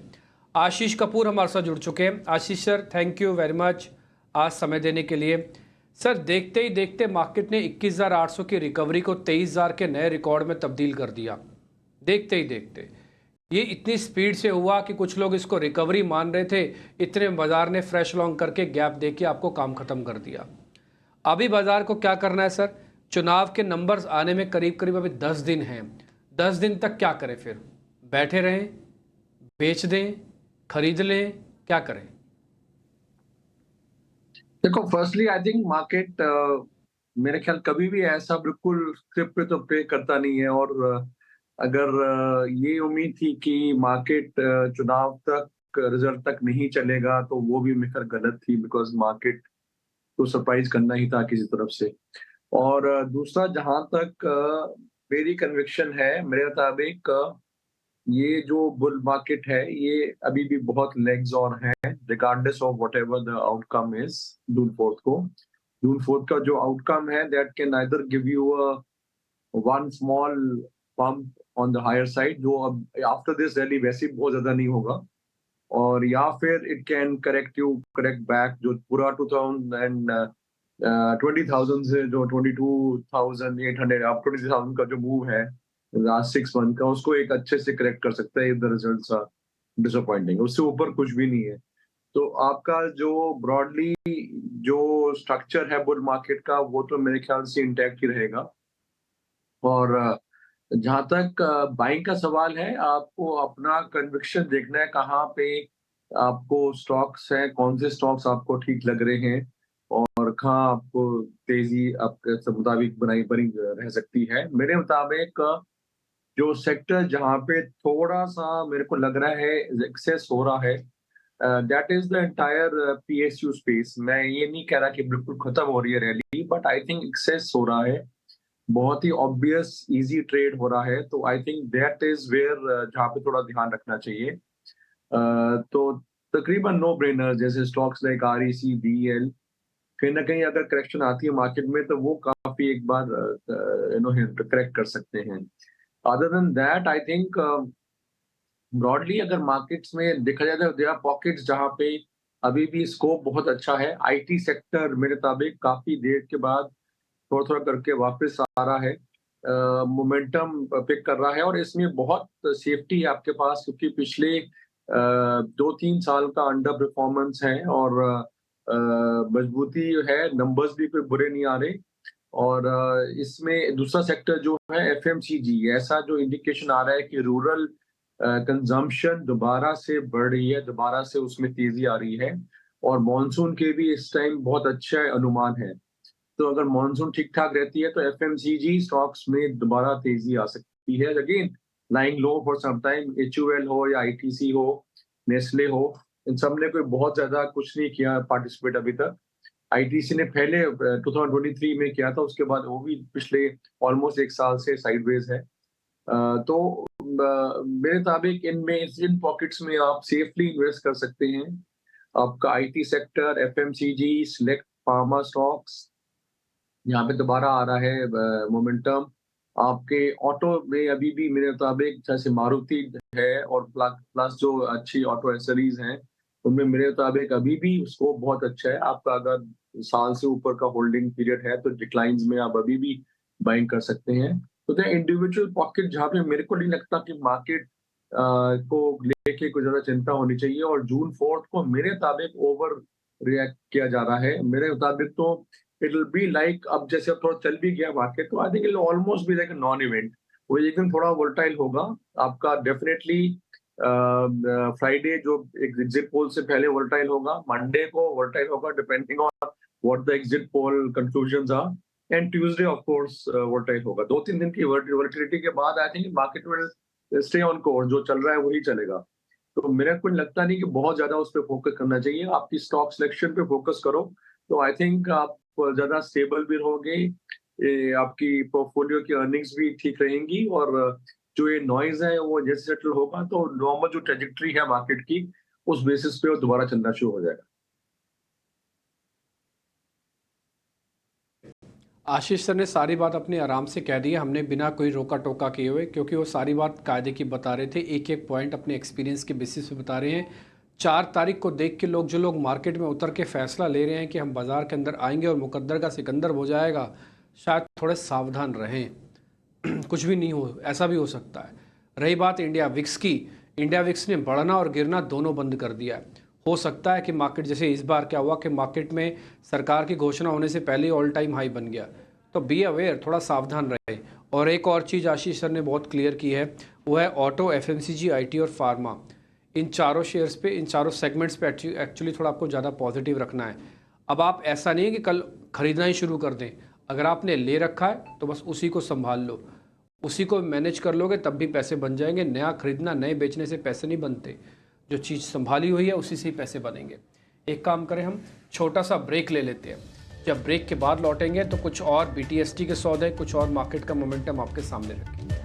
आशीष कपूर हमारे साथ जुड़ चुके हैं। Ashish sir, thank you very much आज समय देने के लिए। सर, देखते ही देखते मार्केट ने 21,800 की रिकवरी को 23,000 के नए रिकॉर्ड में तब्दील कर दिया। देखते ही देखते ये इतनी स्पीड से हुआ कि कुछ लोग इसको रिकवरी मान रहे थे, इतने बाजार ने फ्रेश लॉन्ग करके गैप देके आपको काम खत्म कर दिया। अभी बाजार को क्या करना है सर? चुनाव के नंबर्स आने में करीब करीब अभी 10 दिन हैं। 10 दिन तक क्या करें फिर? बैठे रहें, बेच दें, खरीद लें, क्या करें? देखो, फर्स्टली आई थिंक मार्केट मेरे ख्याल कभी भी ऐसा बिल्कुल स्क्रिप्ट पे तो पे करता नहीं है। और अगर ये उम्मीद थी कि मार्केट चुनाव तक रिजल्ट तक नहीं चलेगा तो वो भी मेरे ख्याल गलत थी, बिकॉज मार्केट को सरप्राइज करना ही था किसी तरफ से। और दूसरा, जहां तक मेरी कन्विक्शन है, मेरे मुताबिक ये जो बुल मार्केट है ये अभी भी बहुत लेग्स और हैं, regardless of whatever the outcome is June 4 को। जून 4 का जो आउटकम है that can either give you a one small pump on the higher side, जो अब आफ्टर दिस रैली वैसे ही बहुत ज्यादा नहीं होगा, और या फिर इट कैन करेक्ट बैक जो पूरा 20,000 से जो 22,800 अब 20,000 का जो मूव है लास्ट 6 मंथ का, उसको एक अच्छे से करेक्ट कर सकता है if the results are disappointing. उससे ऊपर कुछ भी नहीं है। तो आपका जो ब्रॉडली जो स्ट्रक्चर है बुल मार्केट का, वो तो मेरे ख्याल से इंटैक्ट ही रहेगा। और जहां तक बाइंग का सवाल है, आपको अपना कन्विक्शन देखना है, कहाँ पे आपको स्टॉक्स है, कौन से स्टॉक्स आपको ठीक लग रहे हैं और कहाँ आपको तेजी आपके मुताबिक बनी रह सकती है। मेरे मुताबिक जो सेक्टर जहाँ पे थोड़ा सा मेरे को लग रहा है एक्सेस हो रहा है, that is the entire PSU space. मैं ये नहीं कह रहा कि बिल्कुल खत्म हो रही है rally, but I think excess हो रहा है, बहुत ही ऑब्वियस इजी ट्रेड हो रहा है। तो I think that is where जहाँ पे थोड़ा ध्यान रखना चाहिए। तो तकरीबन नो ब्रेनर जैसे स्टॉक्स लाइक REC, BEL, कहीं ना कहीं अगर करेक्शन आती है मार्केट में तो वो काफी एक बार करेक्ट कर सकते हैं। Other than that I think broadly अगर मार्केट्स में देखा जाए तो देयर आर पॉकेट्स जहाँ पे अभी भी स्कोप बहुत अच्छा है। IT सेक्टर मेरे मुताबिक काफी देर के बाद थोड़ा थोड़ा करके वापस आ रहा है, मोमेंटम पिक कर रहा है, और इसमें बहुत सेफ्टी है आपके पास, क्योंकि पिछले 2-3 साल का अंडर परफॉर्मेंस है और मजबूती है, नंबर्स भी कोई बुरे नहीं आ रहे। और इसमें दूसरा सेक्टर जो है FMCG, ऐसा जो इंडिकेशन आ रहा है कि रूरल कंजम्पशन दोबारा से बढ़ रही है, दोबारा से उसमें तेजी आ रही है, और मॉनसून के भी इस टाइम बहुत अच्छा अनुमान है। तो अगर मॉनसून ठीक ठाक रहती है तो FMCG स्टॉक्स में दोबारा तेजी आ सकती है। Again lying low for some time, HUL हो या ITC हो, नेस्ले हो, इन सब ने कोई बहुत ज्यादा कुछ नहीं किया पार्टिसिपेट अभी तक। ITC ने पहले 2023 में किया था, उसके बाद वो भी पिछले ऑलमोस्ट 1 साल से साइडवेज है। तो मेरे मुताबिक इनमें इन पॉकेट्स में आप सेफली इन्वेस्ट कर सकते हैं। आपका IT sector, FMCG, select pharma stocks, यहाँ पे दोबारा आ रहा है मोमेंटम। आपके ऑटो में अभी भी मेरे मुताबिक जैसे मारुति है और प्लस जो अच्छी ऑटो एसेसरीज हैं, उनमें मेरे मुताबिक अभी भी स्कोप बहुत अच्छा है। आपका अगर साल से ऊपर का होल्डिंग पीरियड है तो डिक्लाइंस में आप अभी भी बाइंग कर सकते हैं। तो इंडिविजुअल पॉकेट जहाँ पे मेरे को नहीं लगता कि मार्केट को लेके कोई ज्यादा चिंता होनी चाहिए। और जून 4 को मेरे मुताबिक ओवर रिएक्ट किया जा रहा है। मेरे मुताबिक तो इट विल बी लाइक, अब जैसे अब थोड़ा चल भी गया मार्केट, तो I think it will almost be like non event. वो एक दिन थोड़ा वोलेटाइल होगा आपका, डेफिनेटली फ्राइडे जो एग्जिट पोल से पहले वोलेटाइल होगा, मंडे को वोलेटाइल होगा depending on what the exit poll conclusions are, and Tuesday of course volatile होगा। 2-3 दिन की वोलेटिलिटी के बाद I think market will stay on course, जो चल रहा है वही चलेगा। तो मेरे को लगता नहीं कि बहुत ज्यादा उस पर फोकस करना चाहिए। आपकी स्टॉक सिलेक्शन पे फोकस करो, तो आई थिंक आप ज्यादा स्टेबल भी रहोगे, आपकी पोर्टफोलियो की अर्निंग्स भी ठीक रहेंगी, और जो ये नॉइज है वो जैसे सेटल होगा तो नॉर्मल जो ट्रेजेक्टरी है मार्केट की, उस बेसिस पे वो दोबारा चलना शुरू हो जाएगा। आशीष सर ने सारी बात अपने आराम से कह दी है, हमने बिना कोई रोका टोका किए हुए, क्योंकि वो सारी बात कायदे की बता रहे थे, एक एक पॉइंट अपने एक्सपीरियंस के बेसिस पे बता रहे हैं। 4 तारीख को देख के जो लोग मार्केट में उतर के फैसला ले रहे हैं कि हम बाज़ार के अंदर आएंगे और मुकद्दर का सिकंदर हो जाएगा, शायद थोड़े सावधान रहें। कुछ भी नहीं हो, ऐसा भी हो सकता है। रही बात इंडिया विक्स की, इंडिया विक्स ने बढ़ना और गिरना दोनों बंद कर दिया है। हो सकता है कि मार्केट, जैसे इस बार क्या हुआ कि मार्केट में सरकार की घोषणा होने से पहले ही ऑल टाइम हाई बन गया, तो बी अवेयर, थोड़ा सावधान रहे। और एक और चीज़ आशीष सर ने बहुत क्लियर की है, वो है ऑटो, एफएमसीजी, आईटी और फार्मा। इन चारों शेयर्स पे, इन चारों सेगमेंट्स पे एक्चुअली थोड़ा आपको ज़्यादा पॉजिटिव रखना है। अब आप ऐसा नहीं है कि कल खरीदना ही शुरू कर दें, अगर आपने ले रखा है तो बस उसी को संभाल लो, उसी को मैनेज कर लोगे तब भी पैसे बन जाएंगे। नया खरीदना, नए बेचने से पैसे नहीं बनते, जो चीज़ संभाली हुई है उसी से ही पैसे बनेंगे। एक काम करें, हम छोटा सा ब्रेक ले लेते हैं, जब ब्रेक के बाद लौटेंगे तो कुछ और BTST के सौदे, कुछ और मार्केट का मोमेंटम आपके सामने रखेंगे।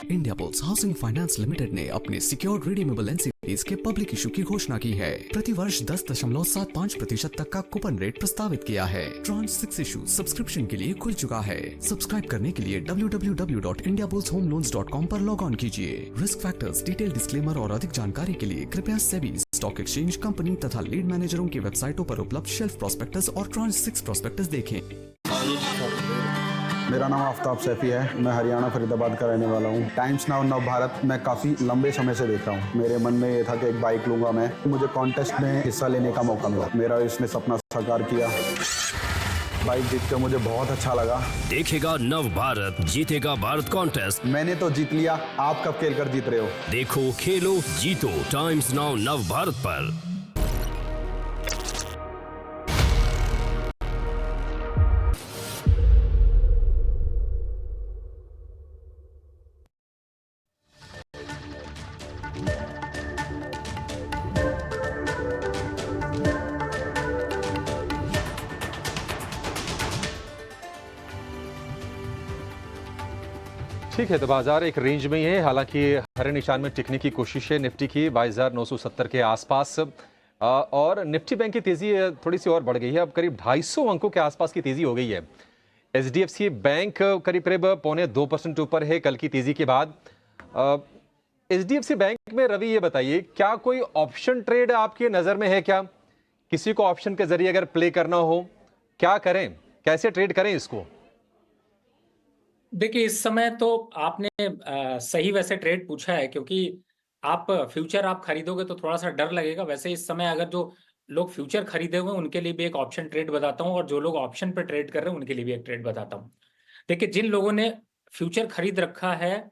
इंडियाबुल्स हाउसिंग फाइनेंस लिमिटेड ने अपने सिक्योर्ड रिडीमेबल एनसीडीज के पब्लिक इशू की घोषणा की है। प्रतिवर्ष 10.75% तक का कूपन रेट प्रस्तावित किया है। ट्रांच 6 इशू सब्सक्रिप्शन के लिए खुल चुका है। सब्सक्राइब करने के लिए www.indiabullshomeloans.com पर लॉग ऑन कीजिए। रिस्क फैक्टर्स, डिटेल डिस्क्लेमर और अधिक जानकारी के लिए कृपया सेबी, स्टॉक एक्सचेंज, कंपनी तथा लीड मैनेजरों की वेबसाइटों पर उपलब्ध शेल्फ प्रोस्पेक्टस और ट्रांच 6 प्रोस्पेक्टस देखें। मेरा नाम आफ्ताब सैफी है, मैं हरियाणा फरीदाबाद का रहने वाला हूँ। टाइम्स नाउ नव भारत मैं काफ़ी लंबे समय से देख रहा हूँ। मेरे मन में ये था कि एक बाइक लूंगा मैं। मुझे कॉन्टेस्ट में हिस्सा लेने का मौका मिला, मेरा इसने सपना साकार किया। बाइक जीत कर मुझे बहुत अच्छा लगा। देखेगा नव भारत, जीतेगा भारत कॉन्टेस्ट। मैंने तो जीत लिया, आप कब खेल कर जीत रहे हो? देखो, खेलो, जीतो। टाइम्स नाउ नव भारत पर। ठीक है, तो बाजार एक रेंज में ही है, हालांकि हरे निशान में टिकने की कोशिश है निफ्टी की 22,970 के आसपास। और निफ्टी बैंक की तेजी थोड़ी सी और बढ़ गई है, अब करीब 250 अंकों के आसपास की तेजी हो गई है। HDFC बैंक करीब करीब 0.25% ऊपर है कल की तेजी के बाद। HDFC बैंक में रवि ये बताइए, क्या कोई ऑप्शन ट्रेड आपकी नजर में है क्या? किसी को ऑप्शन के जरिए अगर प्ले करना हो, क्या करें, कैसे ट्रेड करें इसको? देखिए, इस समय तो आपने सही वैसे ट्रेड पूछा है, क्योंकि आप फ्यूचर आप खरीदोगे तो थोड़ा सा डर लगेगा। वैसे इस समय अगर जो लोग फ्यूचर खरीदे हुए हैं उनके लिए भी एक ऑप्शन ट्रेड बताता हूँ, और जो लोग ऑप्शन पे ट्रेड कर रहे हैं उनके लिए भी एक ट्रेड बताता हूँ। देखिए, जिन लोगों ने फ्यूचर खरीद रखा है,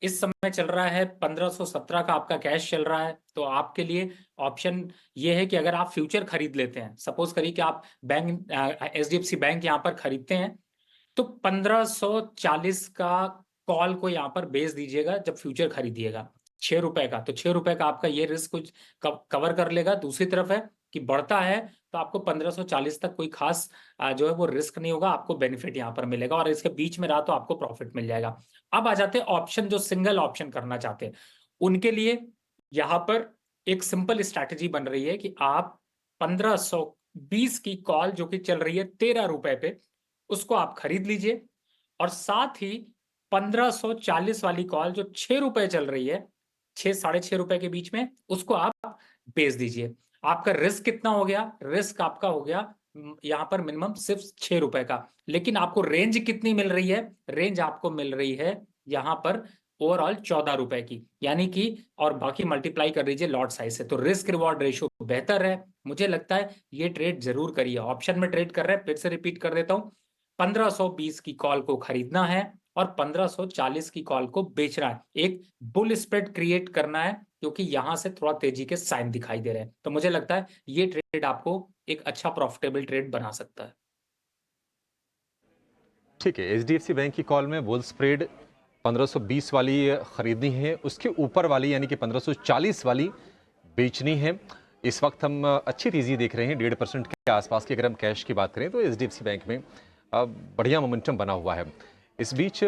इस समय चल रहा है 1517 का आपका कैश चल रहा है, तो आपके लिए ऑप्शन ये है कि अगर आप फ्यूचर खरीद लेते हैं, सपोज करिए कि आप बैंक HDFC बैंक यहाँ पर खरीदते हैं, तो 1540 का कॉल को यहाँ पर बेच दीजिएगा जब फ्यूचर खरीदिएगा ₹6 का, तो ₹6 का आपका ये रिस्क कुछ कवर कर लेगा। दूसरी तरफ है कि बढ़ता है तो आपको 1540 तक कोई खास जो है वो रिस्क नहीं होगा, आपको बेनिफिट यहाँ पर मिलेगा, और इसके बीच में रहा तो आपको प्रॉफिट मिल जाएगा। अब आ जाते हैं ऑप्शन, जो सिंगल ऑप्शन करना चाहते हैं उनके लिए यहाँ पर एक सिंपल स्ट्रैटेजी बन रही है कि आप 1520 की कॉल जो कि चल रही है ₹13 पे, उसको आप खरीद लीजिए, और साथ ही 1540 वाली कॉल जो ₹6 चल रही है, 6 साढ़े 6 रुपए के बीच में, उसको आप बेच दीजिए। आपका रिस्क कितना हो गया? रिस्क आपका हो गया यहाँ पर मिनिमम सिर्फ ₹6 का, लेकिन आपको रेंज कितनी मिल रही है? रेंज आपको मिल रही है यहाँ पर ओवरऑल ₹14 की, यानी कि, और बाकी मल्टीप्लाई कर दीजिए लॉट साइज से, तो रिस्क रिवॉर्ड रेशियो बेहतर है। मुझे लगता है ये ट्रेड जरूर करिए। ऑप्शन में ट्रेड कर रहे हैं, फिर से रिपीट कर देता हूँ, 1520 की कॉल को खरीदना है और 1540 की कॉल को बेचना है। एक बुल स्प्रेड क्रिएट करना है, क्योंकि यहां से थोड़ा तेजी के साइन दिखाई दे रहे हैं। तो मुझे लगता है ये ट्रेड आपको एक अच्छा प्रॉफिटेबल ट्रेड बना सकता है। ठीक है, HDFC बैंक की कॉल में बुल स्प्रेड 1520 वाली खरीदनी है, उसके ऊपर वाली यानी कि 1540 वाली बेचनी है। इस वक्त हम अच्छी तेजी देख रहे हैं 1.5% के आसपास की। अगर हम कैश की बात करें तो HDFC बैंक में बढ़िया मोमेंटम बना हुआ है। इस बीच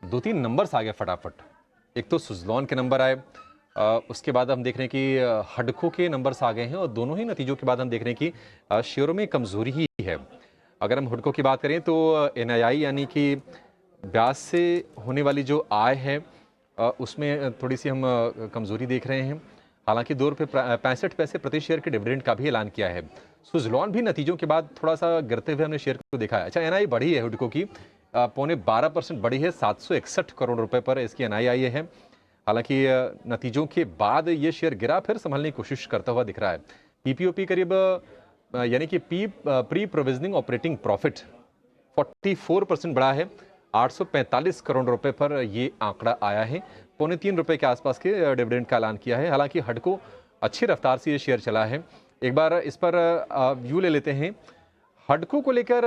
2-3 नंबर्स आ गए फटाफट। एक तो सुज़लॉन के नंबर आए, उसके बाद हम देख रहे हैं कि हडको के नंबर्स आ गए हैं और दोनों ही नतीजों के बाद हम देख रहे हैं कि शेयरों में कमज़ोरी ही है। अगर हम हडको की बात करें तो एनआईआई यानी कि ब्याज से होने वाली जो आय है उसमें थोड़ी सी हम कमज़ोरी देख रहे हैं। हालांकि ₹2.65 प्रति शेयर के डिविडेंड का भी ऐलान किया है। सुज़लॉन भी नतीजों के बाद थोड़ा सा गिरते हुए हमने शेयर को देखा है। अच्छा, एनआई बढ़ी है हुडको की, पौने 12% बढ़ी है, 761 करोड़ रुपए पर इसकी एनआई आई है। हालांकि नतीजों के बाद ये शेयर गिरा, फिर संभलने की कोशिश करता हुआ दिख रहा है। पीपीओपी करीब यानी कि प्री प्रोविजनिंग ऑपरेटिंग प्रॉफिट 44% बढ़ा है, 845 करोड़ रुपए पर ये आंकड़ा आया है। पौने ₹3 के आसपास के डिविडेंड का ऐलान किया है। हालांकि हडको अच्छी रफ्तार से ये शेयर चला है। एक बार इस पर व्यू ले लेते हैं। हडको को लेकर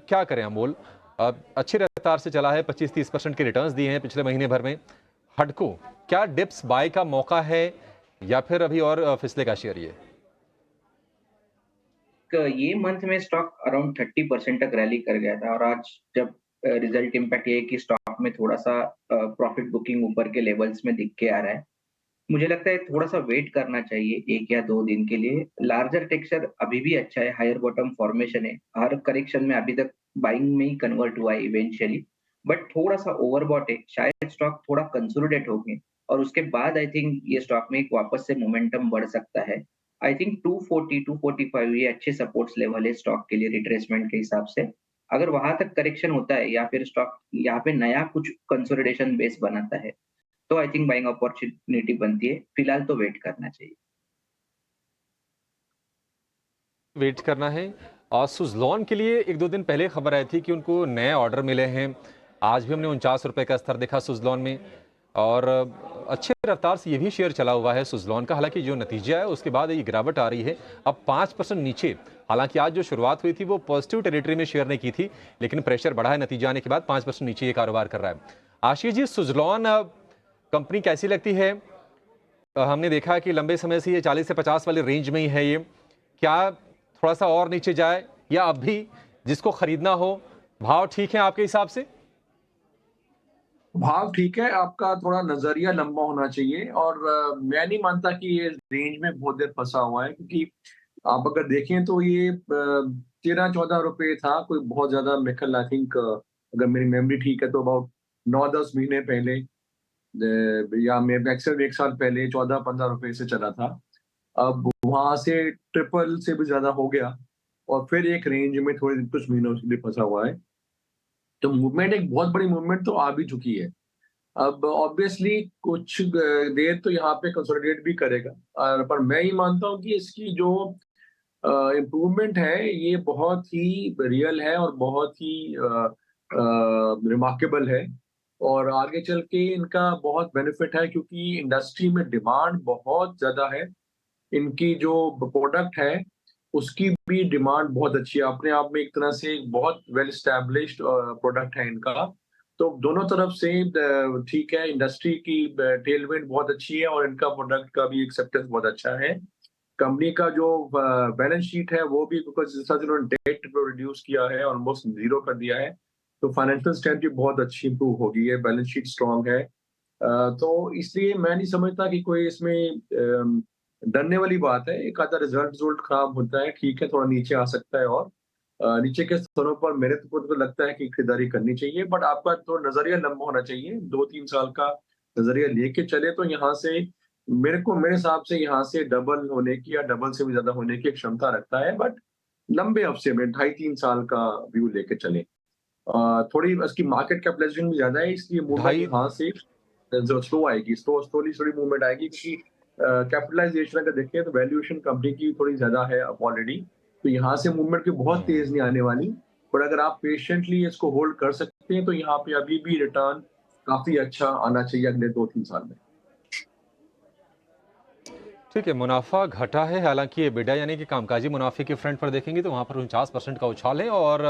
क्या करें अमोल? अच्छी रफ्तार से चला है, 25-30% के रिटर्न्स दिए हैं पिछले महीने भर में। हडको क्या डिप्स बाय का मौका है या फिर अभी और फिसले का शेयर ये मंथ में स्टॉक अराउंड 30% तक रैली कर गया था और आज जब रिजल्ट इम्पैक्ट ये है कि स्टॉक में थोड़ा सा प्रॉफिट बुकिंग ऊपर के लेवल्स में दिख के आ रहा है। मुझे लगता है थोड़ा सा वेट करना चाहिए 1 या 2 दिन के लिए। लार्जर टेक्सचर अभी भी अच्छा है, हायर बॉटम फॉर्मेशन है, हर करेक्शन में अभी तक बाइंग में ही कन्वर्ट हुआ है इवेंचुअली, बट थोड़ा सा ओवरबॉट है। शायद स्टॉक थोड़ा कंसोलिडेट हो गए और उसके बाद आई थिंक ये स्टॉक में एक वापस से मोमेंटम बढ़ सकता है। आई थिंक 240-245 ये अच्छे सपोर्ट्स लेवल है स्टॉक के लिए रिट्रेसमेंट के हिसाब से। अगर वहां तक करेक्शन होता है या फिर स्टॉक यहाँ पे नया कुछ कंसोलिडेशन बेस बनाता है तो आई थिंक बाइंग अपॉर्चुनिटी बनती है। फिलहाल तो वेट करना चाहिए। वेट करना है। और सुज़लॉन के लिए 1-2 दिन पहले खबर आई थी कि उनको नए ऑर्डर मिले हैं। आज भी हमने ₹49 का स्तर देखा सुज़लॉन में और अच्छे रफ्तार से ये भी शेयर चला हुआ है सुज़लॉन का। हालांकि जो नतीजा है उसके बाद ये गिरावट आ रही है, अब 5% नीचे। हालांकि आज जो शुरुआत हुई थी वो पॉजिटिव टेरिटरी में शेयर ने की थी, लेकिन प्रेशर बढ़ा है नतीजा आने के बाद 5% नीचे ये कारोबार कर रहा है। आशीष जी, सुज़लॉन कंपनी कैसी लगती है? हमने देखा है कि लंबे समय से ये 40 से 50 वाली रेंज में ही है। ये क्या थोड़ा सा और नीचे जाए या अब भी जिसको खरीदना हो भाव ठीक है आपके हिसाब से? भाव ठीक है, आपका थोड़ा नजरिया लंबा होना चाहिए और मैं नहीं मानता कि ये रेंज में बहुत देर फंसा हुआ है, क्योंकि आप अगर देखें तो ये 13-14 रुपए था कोई बहुत ज्यादा मेकल, आई थिंक अगर मेरी मेमोरी ठीक है तो अबाउट 9-10 महीने पहले या मैक्सिमम 1 साल पहले 14-15 रुपए से चला था। अब वहां से ट्रिपल से भी ज्यादा हो गया और फिर एक रेंज में थोड़े कुछ महीनों से भी फंसा हुआ है। तो मूवमेंट, एक बहुत बड़ी मूवमेंट तो आ भी चुकी है। अब ऑब्वियसली कुछ देर तो यहाँ पे कंसोलिडेट भी करेगा, पर मैं ही मानता हूँ कि इसकी जो इम्प्रूवमेंट है ये बहुत ही रियल है और बहुत ही रिमार्केबल है और आगे चल के इनका बहुत बेनिफिट है, क्योंकि इंडस्ट्री में डिमांड बहुत ज्यादा है। इनकी जो प्रोडक्ट है उसकी भी डिमांड बहुत अच्छी है, अपने आप में एक तरह से बहुत वेल एस्टैब्लिश्ड प्रोडक्ट है इनका। तो दोनों तरफ से ठीक है, इंडस्ट्री की टेलविंड बहुत अच्छी है और इनका प्रोडक्ट का भी एक्सेप्टेंस बहुत अच्छा है। कंपनी का जो बैलेंस शीट है वो भी, बिकॉज जिस तरह से उन्होंने डेट रिड्यूस किया है, ऑलमोस्ट 0 कर दिया है, तो फाइनेंशियल स्ट्रेंथ भी बहुत अच्छी इंप्रूव हो गई है, बैलेंस शीट स्ट्रांग है। तो इसलिए मैं नहीं समझता कि कोई इसमें डरने वाली बात है। एक आधा रिजल्ट खराब होता है, ठीक है, थोड़ा नीचे आ सकता है और नीचे के स्तरों पर मेरे तो लगता है कि खरीदारी करनी चाहिए, बट आपका तो नजरिया लंबा होना चाहिए। 2-3 साल का नजरिया लेके चले तो यहाँ से मेरे हिसाब से यहाँ से डबल होने की या डबल से भी ज्यादा होने की एक क्षमता रखता है, बट लंबे अवसर में 2.5-3 साल का व्यू लेके चले। थोड़ी उसकी मार्केट कैपिटलाइजेशन भी ज्यादा है, इसलिए मूवमेंट यहाँ से स्लो आएगी, स्लोली मूवमेंट आएगी, क्योंकि कैपिटलाइजेशन अगर देखें तो वैल्यूएशन कंपनी की थोड़ी ज्यादा है ऑलरेडी, तो यहाँ से मूवमेंट की बहुत तेज नहीं आने वाली। पर अगर आप पेशेंटली इसको होल्ड कर सकते हैं तो यहाँ पे अभी भी रिटर्न काफी अच्छा आना चाहिए अगले 2-3 साल में। ठीक है, मुनाफा घटा है, हालांकि एबिटा यानी कि कामकाजी मुनाफे के फ्रंट पर देखेंगे तो वहां पर 49% का उछाल है और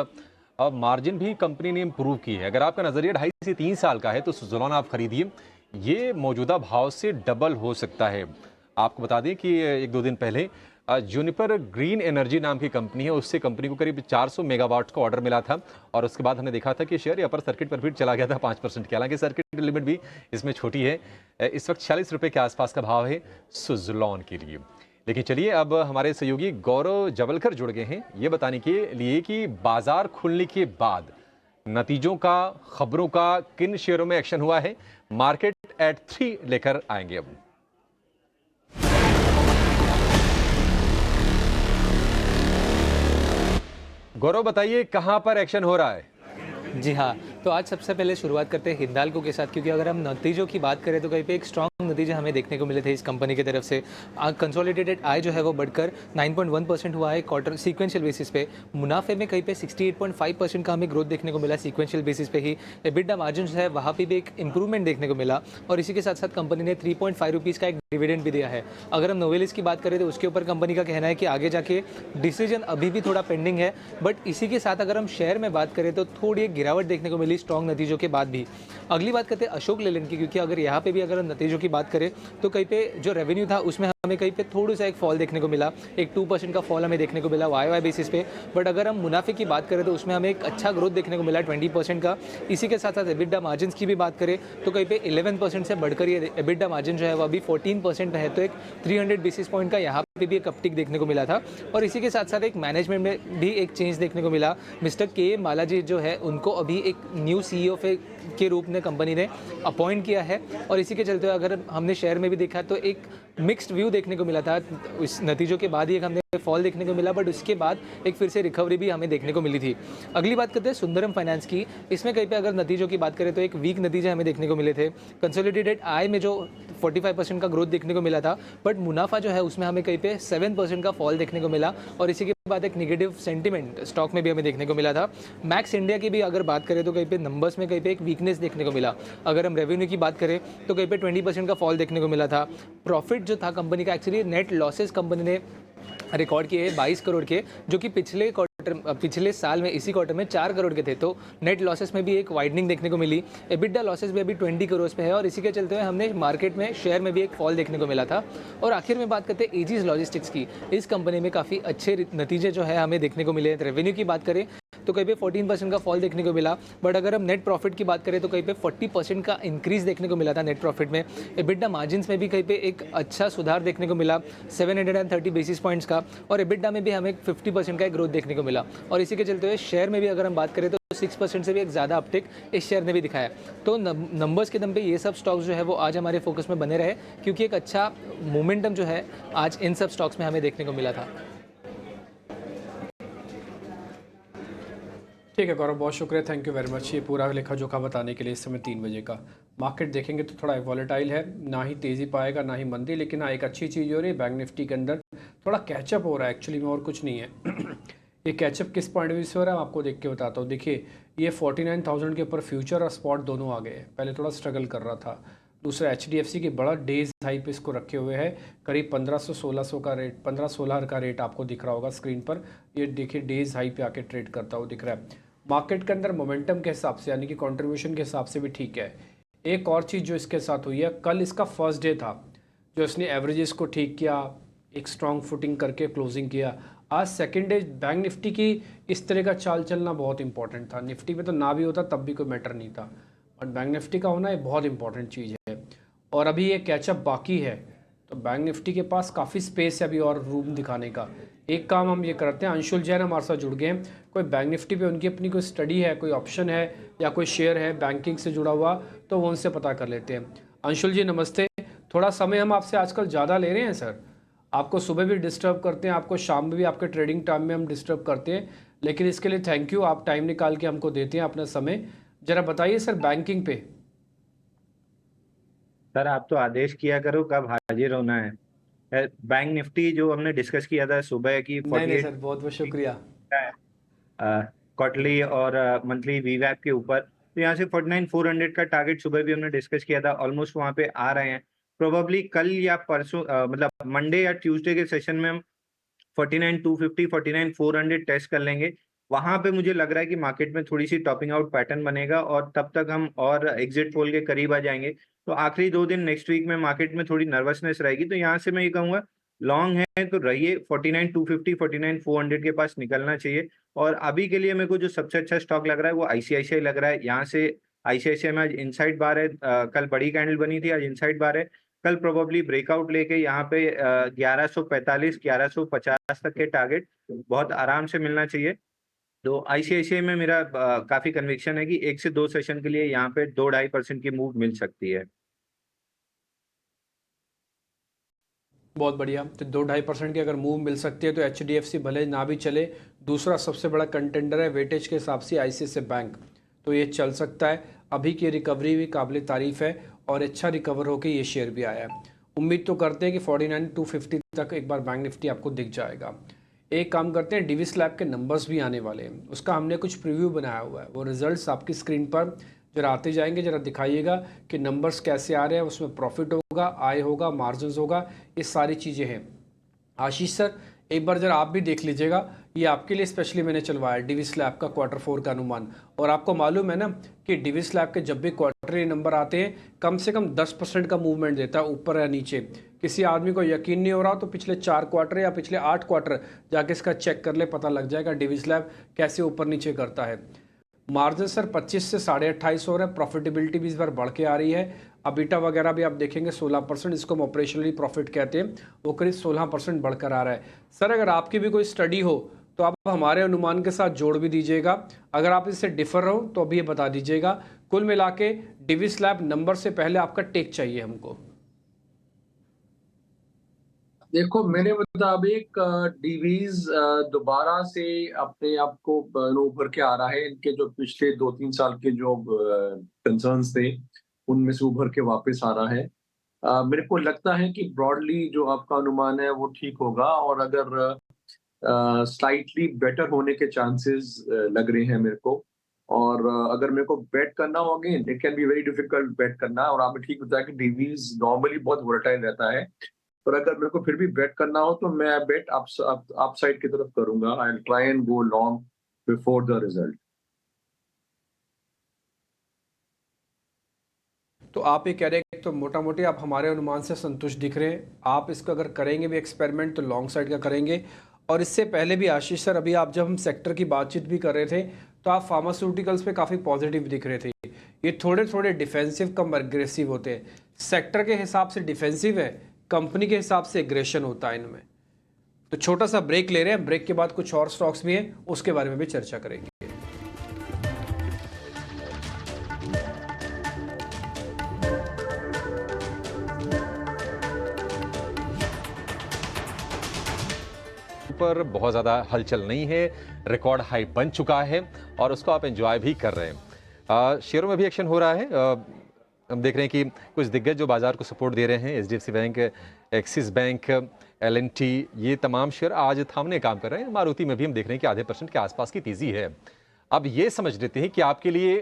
अब मार्जिन भी कंपनी ने इम्प्रूव की है। अगर आपका नजरिया 2.5 से 3 साल का है तो सुज़लॉन आप खरीदिए, ये मौजूदा भाव से डबल हो सकता है। आपको बता दें कि 1-2 दिन पहले जूनिपर ग्रीन एनर्जी नाम की कंपनी है, उससे कंपनी को करीब 400 मेगावाट का ऑर्डर मिला था और उसके बाद हमने देखा था कि शेयर अपर सर्किट पर भी चला गया था 5% के। हालांकि सर्किट लिमिट भी इसमें छोटी है। इस वक्त 46 रुपये के आसपास का भाव है सुज़लॉन के लिए। लेकिन चलिए अब हमारे सहयोगी गौरव जवलकर जुड़ गए हैं ये बताने के लिए कि बाजार खुलने के बाद नतीजों का, खबरों का किन शेयरों में एक्शन हुआ है। मार्केट एट 3 लेकर आएंगे अब। गौरव बताइए कहां पर एक्शन हो रहा है? जी हाँ, तो आज सबसे पहले शुरुआत करते हैं हिंडाल्को के साथ, क्योंकि अगर हम नतीजों की बात करें तो कहीं पे एक स्ट्रॉन्ग नतीजे हमें देखने को मिले थे इस कंपनी की तरफ से। कंसोलिडेटेड आय जो है वो बढ़कर 9.1% हुआ है क्वार्टर सीक्वेंशियल बेसिस पे। मुनाफे में कहीं पे 68.5% का हमें ग्रोथ देखने को मिला सीक्वेंशियल बेसिस पे ही। एबिटा मार्जिन जो है वहाँ पे भी एक इंप्रूवमेंट देखने को मिला और इसी के साथ साथ कंपनी ने 3.5 रुपीज़ का एक डिविडेंड भी दिया है। अगर हम नोवेलिस की बात करें तो उसके ऊपर कंपनी का कहना है कि आगे जाके डिसीजन अभी भी थोड़ा पेंडिंग है, बट इसी के साथ अगर हम शेयर में बात करें तो थोड़ी एक गिरावट देखने को मिली स्ट्रॉन्ग नतीजों के बाद भी। अगली बात करते हैं अशोक लेलैंड की, क्योंकि अगर यहाँ पे भी अगर हम नतीजों की बात करें तो कहीं पे जो रेवेन्यू था उसमें हमें कहीं पे थोड़ा सा एक फॉल देखने को मिला, एक 2% का फॉल हमें देखने को मिला वाई बेसिस पे। बट अगर हम मुनाफे की बात करें तो उसमें हमें एक अच्छा ग्रोथ देखने को मिला 20% का। इसी के साथ साथ एबिटा मार्जिन की भी बात करें तो कहीं पे 11% से बढ़कर ये एबिटा मार्जिन जो है वो अभी 14% है, तो एक 300 बेसिस पॉइंट का यहाँ पे भी एक अपटिक देखने को मिला था। और इसी के साथ साथ एक मैनेजमेंट में भी एक चेंज देखने को मिला। मिस्टर के बालाजी जो है उनको अभी एक न्यू CEO के रूप में कंपनी ने अपॉइंट किया है और इसी के चलते अगर हमने शेयर में भी देखा तो एक मिक्स्ड व्यू देखने को मिला था। इस नतीजों के बाद ही एक हमने फॉल देखने को मिला, बट उसके बाद एक फिर से रिकवरी भी हमें देखने को मिली थी। अगली बात करते हैं सुंदरम फाइनेंस की। इसमें कहीं पे अगर नतीजों की बात करें तो एक वीक नतीजे हमें देखने को मिले थे। कंसोलिडेटेड आय में जो 45% का ग्रोथ देखने को मिला था, बट मुनाफा जो है उसमें हमें कहीं पे 7% का फॉल देखने को मिला और इसी के बाद एक नेगेटिव सेंटीमेंट स्टॉक में भी हमें देखने को मिला था। मैक्स इंडिया की भी अगर बात करें तो कहीं पे नंबर्स में कहीं पे एक वीकनेस देखने को मिला। अगर हम रेवेन्यू की बात करें तो कहीं पे 20% का फॉल देखने को मिला था। प्रॉफिट जो था कंपनी का, एक्चुअली नेट लॉसेस कंपनी ने रिकॉर्ड किए 22 करोड़ के, जो कि पिछले साल में इसी क्वार्टर में 4 करोड़ के थे, तो नेट लॉसेस में भी एक वाइडनिंग देखने को मिली। एबिटा लॉसेस भी अभी 20 करोड़ पे है और इसी के चलते हुए हमने मार्केट में शेयर में भी एक फॉल देखने को मिला था। और आखिर में बात करते हैं एजिस लॉजिस्टिक्स की। इस कंपनी में काफ़ी अच्छे नतीजे जो है हमें देखने को मिले। रेवेन्यू की बात करें तो कहीं पे 14% का फॉल देखने को मिला, बट अगर हम नेट प्रॉफिट की बात करें तो कहीं पे 40% का इंक्रीज देखने को मिला था नेट प्रॉफिट में। एबिटा मार्जिन्स में भी कहीं पे एक अच्छा सुधार देखने को मिला 730 बेसिस पॉइंट्स का और एबिटा में भी हमें 50% का एक ग्रोथ देखने को मिला। और इसी के चलते हुए शेयर में भी अगर हम बात करें तो 6% से भी एक ज़्यादा अपटिक इस शेयर ने भी दिखाया। तो नंबर्स के दम पे ये सब स्टॉक्स जो है वो आज हमारे फोकस में बने रहे, क्योंकि एक अच्छा मोमेंटम जो है आज इन सब स्टॉक्स में हमें देखने को मिला था। ठीक है गौरव, बहुत शुक्रिया, थैंक यू वेरी मच ये पूरा लेखा जोखा बताने के लिए। इस समय 3 बजे का मार्केट देखेंगे तो थोड़ा वॉलेटाइल है, ना ही तेज़ी पाएगा ना ही मंदी, लेकिन हाँ एक अच्छी चीज़ हो रही है, बैंक निफ्टी के अंदर थोड़ा कैचअप हो रहा है एक्चुअली में, और कुछ नहीं है। ये कैचअप किस पॉइंट ऑफ व्यू से हो रहा है आपको देख के बताता हूँ। देखिए ये 49,000 के ऊपर फ्यूचर और स्पॉट दोनों आ गए हैं। पहले थोड़ा स्ट्रगल कर रहा था। दूसरा HDFC की बड़ा डेज हाई पे इसको रखे हुए है, करीब 1500-1600 का रेट, 15-16 का रेट आपको दिख रहा होगा स्क्रीन पर। ये देखिए डेज हाई पे आके ट्रेड करता हुआ दिख रहा है। मार्केट के अंदर मोमेंटम के हिसाब से यानी कि कंट्रीब्यूशन के हिसाब से भी ठीक है। एक और चीज़ जो इसके साथ हुई है, कल इसका फर्स्ट डे था जो इसने एवरेजेस को ठीक किया, एक स्ट्रॉन्ग फुटिंग करके क्लोजिंग किया। आज सेकेंड डे बैंक निफ्टी की इस तरह का चाल चलना बहुत इंपॉर्टेंट था। निफ्टी पे तो ना भी होता तब भी कोई मैटर नहीं था, बट बैंक निफ्टी का होना एक बहुत इंपॉर्टेंट चीज़ है। और अभी ये कैचअप बाकी है, तो बैंक निफ्टी के पास काफ़ी स्पेस है अभी और रूम दिखाने का। एक काम हम ये करते हैं, अंशुल जैन हमारे साथ जुड़ गए हैं। कोई बैंक निफ्टी पे उनकी अपनी कोई स्टडी है, कोई ऑप्शन है या कोई शेयर है बैंकिंग से जुड़ा हुआ, तो वो उनसे पता कर लेते हैं। अंशुल जी नमस्ते, थोड़ा समय हम आपसे आजकल ज़्यादा ले रहे हैं सर, आपको सुबह भी डिस्टर्ब करते हैं, आपको शाम में भी आपके ट्रेडिंग टाइम में हम डिस्टर्ब करते हैं, लेकिन इसके लिए थैंक यू, आप टाइम निकाल के हमको देते हैं अपना समय। ज़रा बताइए सर बैंकिंग पे। सर आप तो आदेश किया करो कब हाजिर होना है। बैंक निफ्टी जो हमने डिस्कस किया था सुबह की नहीं सर, बहुत बहुत शुक्रिया। क्वार्टरली और मंथली वीवैप के ऊपर, तो यहाँ से 49,400 का टारगेट सुबह भी हमने डिस्कस किया था, ऑलमोस्ट वहाँ पे आ रहे हैं। प्रोबेबली कल या परसों मतलब मंडे या ट्यूसडे के सेशन में हम 49,250 49,400 टेस्ट कर लेंगे। वहां पे मुझे लग रहा है कि मार्केट में थोड़ी सी टॉपिंग आउट पैटर्न बनेगा और तब तक हम और एग्जिट पोल के करीब आ जाएंगे। तो आखिरी 2 दिन नेक्स्ट वीक में मार्केट में थोड़ी नर्वसनेस रहेगी, तो यहाँ से मैं ये कहूँगा लॉन्ग है तो रहिए, 49,250 49,400 के पास निकलना चाहिए। और अभी के लिए मेरे को जो सबसे अच्छा स्टॉक लग रहा है वो आईसीआईसीआई लग रहा है। यहाँ से आईसीआईसीआई में आज इनसाइड बार है, कल बड़ी कैंडल बनी थी, आज इनसाइड बार है। कल प्रोबेबली ब्रेकआउट लेके यहाँ पे 1145 1150 तक के टारगेट बहुत आराम से मिलना चाहिए। तो आईसीआईसीआई में मेरा काफी कन्विक्शन है कि 1 से 2 सेशन के लिए यहाँ पे 2-2.5% की मूव मिल सकती है। बहुत बढ़िया। तो 2-2.5% की अगर मूव मिल सकती है तो एचडीएफसी भले ना भी चले, दूसरा सबसे बड़ा कंटेंडर है वेटेज के हिसाब से आईसीआईसीआई बैंक, तो ये चल सकता है। अभी की रिकवरी भी काबिल तारीफ है और अच्छा रिकवर होकर ये शेयर भी आया है। उम्मीद तो करते हैं कि 49,250 तक एक बार बैंक निफ्टी आपको दिख जाएगा। एक काम करते हैं, डीवी स्लैब के नंबर्स भी आने वाले हैं, उसका हमने कुछ प्रीव्यू बनाया हुआ है, वो रिजल्ट्स आपकी स्क्रीन पर जरा आते जाएंगे। जरा दिखाइएगा कि नंबर्स कैसे आ रहे हैं, उसमें प्रॉफिट होगा, आय होगा, मार्जिन होगा, ये सारी चीज़ें हैं। आशीष सर एक बार जरा आप भी देख लीजिएगा, ये आपके लिए स्पेशली मैंने चलवाया डीवी स्लैब का Q4 का अनुमान। और आपको मालूम है ना कि डीवी स्लैब के जब भी क्वार्टरली नंबर आते हैं कम से कम 10% का मूवमेंट देता है ऊपर या नीचे। किसी आदमी को यकीन नहीं हो रहा तो पिछले 4 क्वार्टर या पिछले 8 क्वार्टर जाके इसका चेक कर ले, पता लग जाएगा डीवी स्लैब कैसे ऊपर नीचे करता है। मार्जिन सर 25 से 28.5 हो रहा है, प्रॉफिटेबिलिटी भी इस बार बढ़ के आ रही है। अबीटा वगैरह भी आप देखेंगे 16%, इसको हम ऑपरेशनली प्रॉफिट कहते हैं, वो करीब 16% बढ़कर आ रहा है। सर अगर आपकी भी कोई स्टडी हो तो आप हमारे अनुमान के साथ जोड़ भी दीजिएगा, अगर आप इससे डिफर हो तो अभी ये बता दीजिएगा। कुल मिला के डीवी स्लैब नंबर से पहले आपका टेक चाहिए हमको। देखो मेरे मुताबिक डीवीज दोबारा से अपने आप को उभर के आ रहा है। इनके जो पिछले 2-3 साल के जो कंसर्न्स थे उनमें से उभर के वापस आ रहा है। मेरे को लगता है कि ब्रॉडली जो आपका अनुमान है वो ठीक होगा, और अगर स्लाइटली बेटर होने के चांसेस लग रहे हैं मेरे को। और अगर मेरे को बेट करना हो, again it can be very difficult bet करना, और आपने ठीक बताया कि डीवीज नॉर्मली बहुत वोलेटाइल रहता है, पर अगर मेरे को फिर भी बेट करना हो तो मैं बेट अप साइड की तरफ करूंगा। I will try and go long before the result. तो आप ये कह रहे हैं तो मोटा मोटी आप हमारे अनुमान से संतुष्ट दिख रहे हैं। आप इसको अगर करेंगे भी एक्सपेरिमेंट तो लॉन्ग साइड का करेंगे। और इससे पहले भी आशीष सर, अभी आप जब हम सेक्टर की बातचीत भी कर रहे थे तो आप फार्मास्यूटिकल्स पे काफ़ी पॉजिटिव दिख रहे थे। ये थोड़े थोड़े डिफेंसिव कम एग्रेसिव होते हैं। सेक्टर के हिसाब से डिफेंसिव है, कंपनी के हिसाब से एग्रेशन होता है इनमें। तो छोटा सा ब्रेक ले रहे हैं, ब्रेक के बाद कुछ और स्टॉक्स भी हैं, उसके बारे में भी चर्चा करेंगे। पर बहुत ज़्यादा हलचल नहीं है, रिकॉर्ड हाई बन चुका है और उसको आप एंजॉय भी कर रहे हैं। शेयरों में भी एक्शन हो रहा है। हम देख रहे हैं कि कुछ दिग्गज जो बाजार को सपोर्ट दे रहे हैं, HDFC bank, axis bank, L&T, ये तमाम शेयर आज थामने काम कर रहे हैं। मारुति में भी हम देख रहे हैं कि आधे % के आसपास की तेजी है। अब ये समझ लेते हैं कि आपके लिए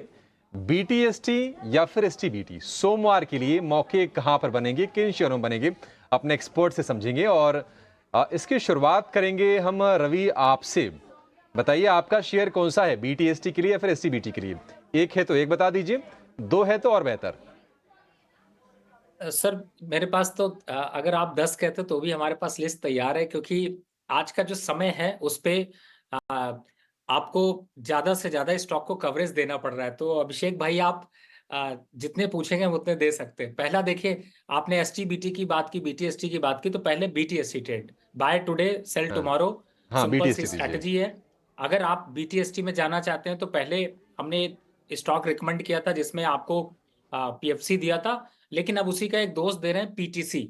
बीटीएसटी या फिर एसटीबीटी सोमवार के लिए मौके कहाँ पर बनेंगे, किन शेयरों में बनेंगे, अपने एक्सपर्ट से समझेंगे। और इसकी शुरुआत करेंगे हम रवि आपसे। बताइए आपका शेयर कौन सा है, बीटीएसटी के लिए या फिर एसटीबीटी के लिए? एक है तो एक बता दीजिए, 2 है तो और बेहतर। सर मेरे पास तो अगर आप 10 कहते तो भी हमारे पास लिस्ट तैयार है, क्योंकि आज का जो समय है उस पे आपको ज्यादा से ज्यादा स्टॉक को कवरेज देना पड़ रहा है। तो अभिषेक भाई आप जितने पूछेंगे हम उतने दे सकते हैं। पहला देखिए, आपने एसटीबीटी की बात की, बीटीएसटी की बात की, तो पहले BTST trade, buy today sell tomorrow, simple सी स्ट्रैटेजी है। अगर आप बीटीएसटी में जाना चाहते हैं तो पहले हमने स्टॉक रिकमेंड किया था जिसमें आपको पीएफसी दिया था, लेकिन अब उसी का एक दोस्त दे रहे हैं, पीटीसी,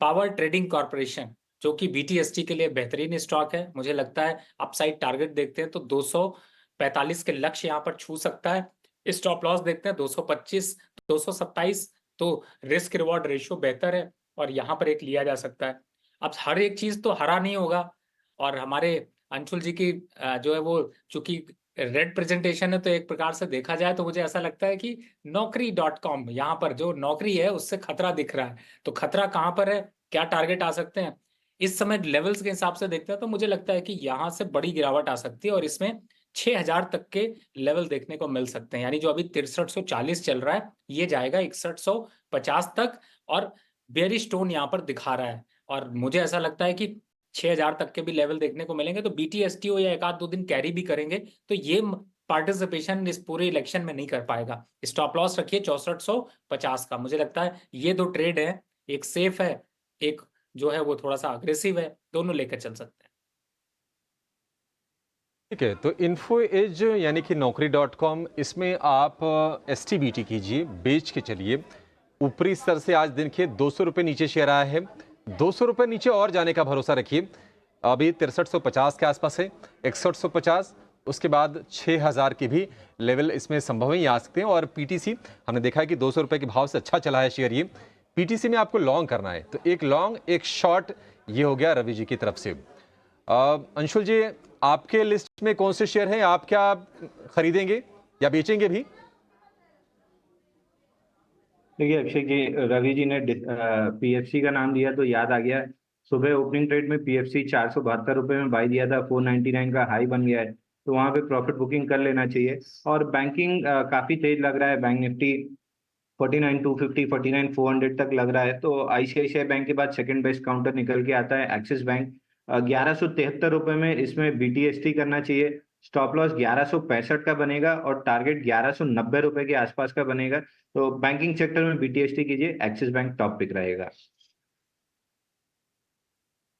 पावर ट्रेडिंग कॉर्पोरेशन, जो कि बीटीएसटी के लिए बेहतरीन स्टॉक है। मुझे लगता है अपसाइड टारगेट देखते हैं तो 245 के लक्ष्य यहाँ पर छू सकता है। स्टॉप लॉस देखते हैं 225, 227, तो रिस्क रिवॉर्ड रेशियो बेहतर है और यहाँ पर एक लिया जा सकता है। अब हर एक चीज तो हरा नहीं होगा, और हमारे अंशुल जी की जो है वो चूंकि रेड प्रेजेंटेशन है, तो एक प्रकार से देखा जाए तो मुझे ऐसा लगता है कि Naukri.com, यहाँ पर जो नौकरी है उससे खतरा दिख रहा है। तो खतरा कहाँ पर है, क्या टारगेट आ सकते हैं, इस समय लेवल्स के हिसाब से देखते हैं तो मुझे लगता है कि यहाँ से बड़ी गिरावट आ सकती है और इसमें 6000 तक के लेवल देखने को मिल सकते हैं। यानी जो अभी 6340 चल रहा है, ये जाएगा 6150 तक, और बेयरिश टोन यहाँ पर दिखा रहा है। और मुझे ऐसा लगता है कि 6000 तक के भी लेवल देखने को मिलेंगे, तो BTSTO या एक आध 2 दिन कैरी भी करेंगे, तो ये पार्टिसिपेशन इस पूरे इलेक्शन में नहीं कर पाएगा। स्टॉप लॉस रखिए 6450 का। मुझे लगता है ये 2 ट्रेड है, एक सेफ है, एक जो है वो थोड़ा-सा अग्रेसिव है, दोनों लेकर चल सकते हैं। ठीक है, तो इन्फो एज यानी कि naukri.com, इसमें आप STBT कीजिए, बेच के चलिए। ऊपरी स्तर से आज दिन के 200 रुपये नीचे शेयर आया है, 200 रुपये नीचे और जाने का भरोसा रखिए। अभी 6350 के आसपास है, 6150, उसके बाद 6000 के भी लेवल इसमें संभव ही आ सकते हैं। और PTC हमने देखा है कि 200 रुपये के भाव से अच्छा चला है शेयर ये। PTC में आपको लॉन्ग करना है, तो एक लॉन्ग एक शॉर्ट, ये हो गया रवि जी की तरफ से। अंशुल जी, आपके लिस्ट में कौन से शेयर हैं, आप क्या खरीदेंगे या बेचेंगे भी? देखिए अक्षय जी, रवि जी ने PFC का नाम दिया तो याद आ गया। सुबह ओपनिंग ट्रेड में PFC 472 रुपये में बाई दिया था, 499 का हाई बन गया है, तो वहां पे प्रॉफिट बुकिंग कर लेना चाहिए। और बैंकिंग काफी तेज लग रहा है, बैंक निफ्टी 49,250 49,400 तक लग रहा है। तो ICICI बैंक के बाद सेकंड बेस्ट काउंटर निकल के आता है एक्सिस बैंक। 1173 रुपये में इसमें BTST करना चाहिए। स्टॉप लॉस 1165 का बनेगा और टारगेट 1190 रुपये के आसपास का बनेगा। तो बैंकिंग सेक्टर में BTST कीजिए, एक्सिस बैंक टॉप पिक रहेगा।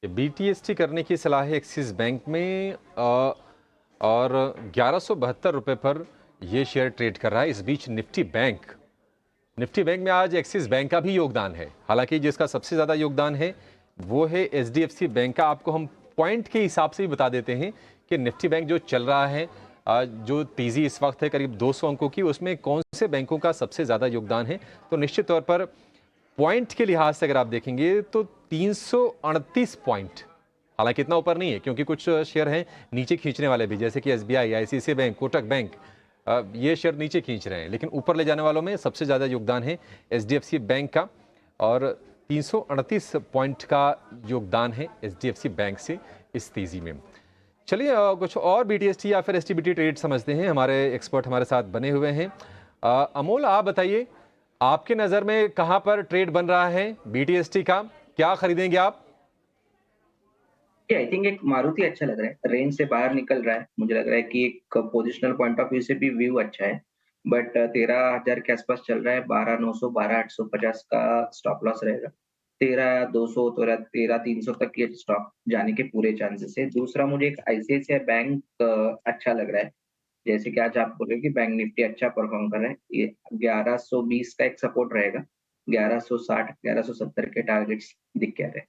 BTST करने की सलाह है एक्सिस बैंक में, और 1172 रुपये पर यह शेयर ट्रेड कर रहा है। इस बीच निफ्टी बैंक में आज एक्सिस बैंक का भी योगदान है, हालांकि जिसका सबसे ज़्यादा योगदान है वो है HDFC बैंक का। आपको हम पॉइंट के हिसाब से ही बता देते हैं कि निफ्टी बैंक जो चल रहा है, जो तेज़ी इस वक्त है करीब 200 अंकों की, उसमें कौन से बैंकों का सबसे ज़्यादा योगदान है। तो निश्चित तौर पर पॉइंट के लिहाज से अगर आप देखेंगे तो 338 पॉइंट, हालांकि इतना ऊपर नहीं है क्योंकि कुछ शेयर हैं नीचे खींचने वाले भी, जैसे कि SBI, ICICI bank, Kotak bank, ये शेयर नीचे खींच रहे हैं, लेकिन ऊपर ले जाने वालों में सबसे ज़्यादा योगदान है HDFC बैंक का, और 338 पॉइंट का योगदान है HDFC बैंक से इस तेज़ी में। चलिए कुछ और BTST या फिर STBT ट्रेड समझते हैं। हमारे एक्सपर्ट हमारे साथ बने हुए हैं। अमोल, आप बताइए, आपके नज़र में कहाँ पर ट्रेड बन रहा है BTST का, क्या खरीदेंगे आप? आई थिंक एक मारुति अच्छा लग रहा है, रेंज से बाहर निकल रहा है। मुझे लग रहा है कि एक पोजिशनल पॉइंट ऑफ व्यू से भी व्यू अच्छा है, बट 13,000 के आसपास चल रहा है। 12,900 12,850 का स्टॉप लॉस रहेगा। 13,200 13,300 तक ये स्टॉक जाने के पूरे चांसेस है। दूसरा, मुझे एक ICICI बैंक अच्छा लग रहा है, जैसे कि आज आप बोल रहे हो कि बैंक निफ्टी अच्छा परफॉर्म कर रहा है। ये 1120 का एक सपोर्ट रहेगा, 1160 1170 के टारगेट्स दिख के आ रहे हैं।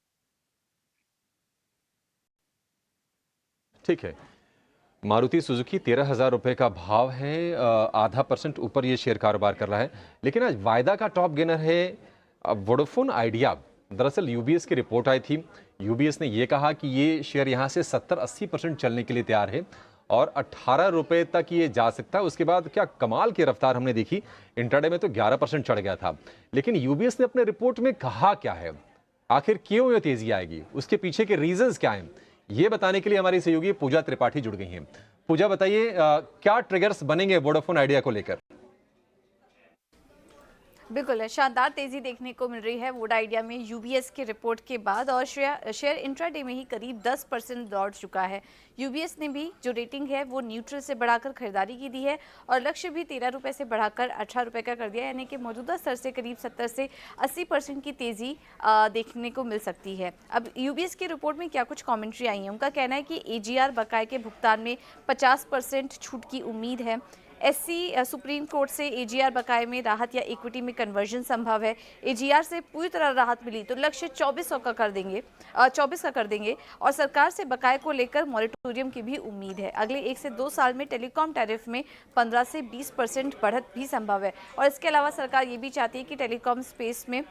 ठीक है, मारुति सुजुकी 13,000 रुपये का भाव है, आधा % ऊपर ये शेयर कारोबार कर रहा है। लेकिन आज वायदा का टॉप गेनर है वोडाफोन आइडिया। दरअसल UBS की रिपोर्ट आई थी, UBS ने ये कहा कि ये शेयर यहाँ से 70-80% चलने के लिए तैयार है और 18 रुपये तक ये जा सकता है। उसके बाद क्या कमाल की रफ्तार हमने देखी, इंट्राडे में तो 11% चढ़ गया था। लेकिन UBS ने अपने रिपोर्ट में कहा क्या है, आखिर क्यों ये तेजी आएगी, उसके पीछे के रीजंस क्या हैं, ये बताने के लिए हमारी सहयोगी पूजा त्रिपाठी जुड़ गई हैं। पूजा, बताइए क्या ट्रिगर्स बनेंगे वोडाफोन आइडिया को लेकर? बिल्कुल, शानदार तेजी देखने को मिल रही है वोडा आइडिया में UBS की रिपोर्ट के बाद, और शेयर इंट्राडे में ही करीब 10% दौड़ चुका है। UBS ने भी जो रेटिंग है वो न्यूट्रल से बढ़ाकर खरीदारी की दी है और लक्ष्य भी 13 रुपये से बढ़ाकर 18 रुपये का कर दिया, यानी कि मौजूदा स्तर से करीब 70 से 80% की तेज़ी देखने को मिल सकती है। अब UBS की रिपोर्ट में क्या कुछ कॉमेंट्री आई है, उनका कहना है कि AGR बकाये के भुगतान में 50% छूट की उम्मीद है। SC सुप्रीम कोर्ट से AGR बकाये में राहत या इक्विटी में कन्वर्जन संभव है। AGR से पूरी तरह राहत मिली तो लक्ष्य 2400 का कर देंगे, 24 का कर देंगे, और सरकार से बकाये को लेकर मॉरिटोरियम की भी उम्मीद है। अगले 1 से 2 साल में टेलीकॉम टैरिफ में 15 से 20% बढ़त भी संभव है। और इसके अलावा सरकार ये भी चाहती है कि टेलीकॉम स्पेस में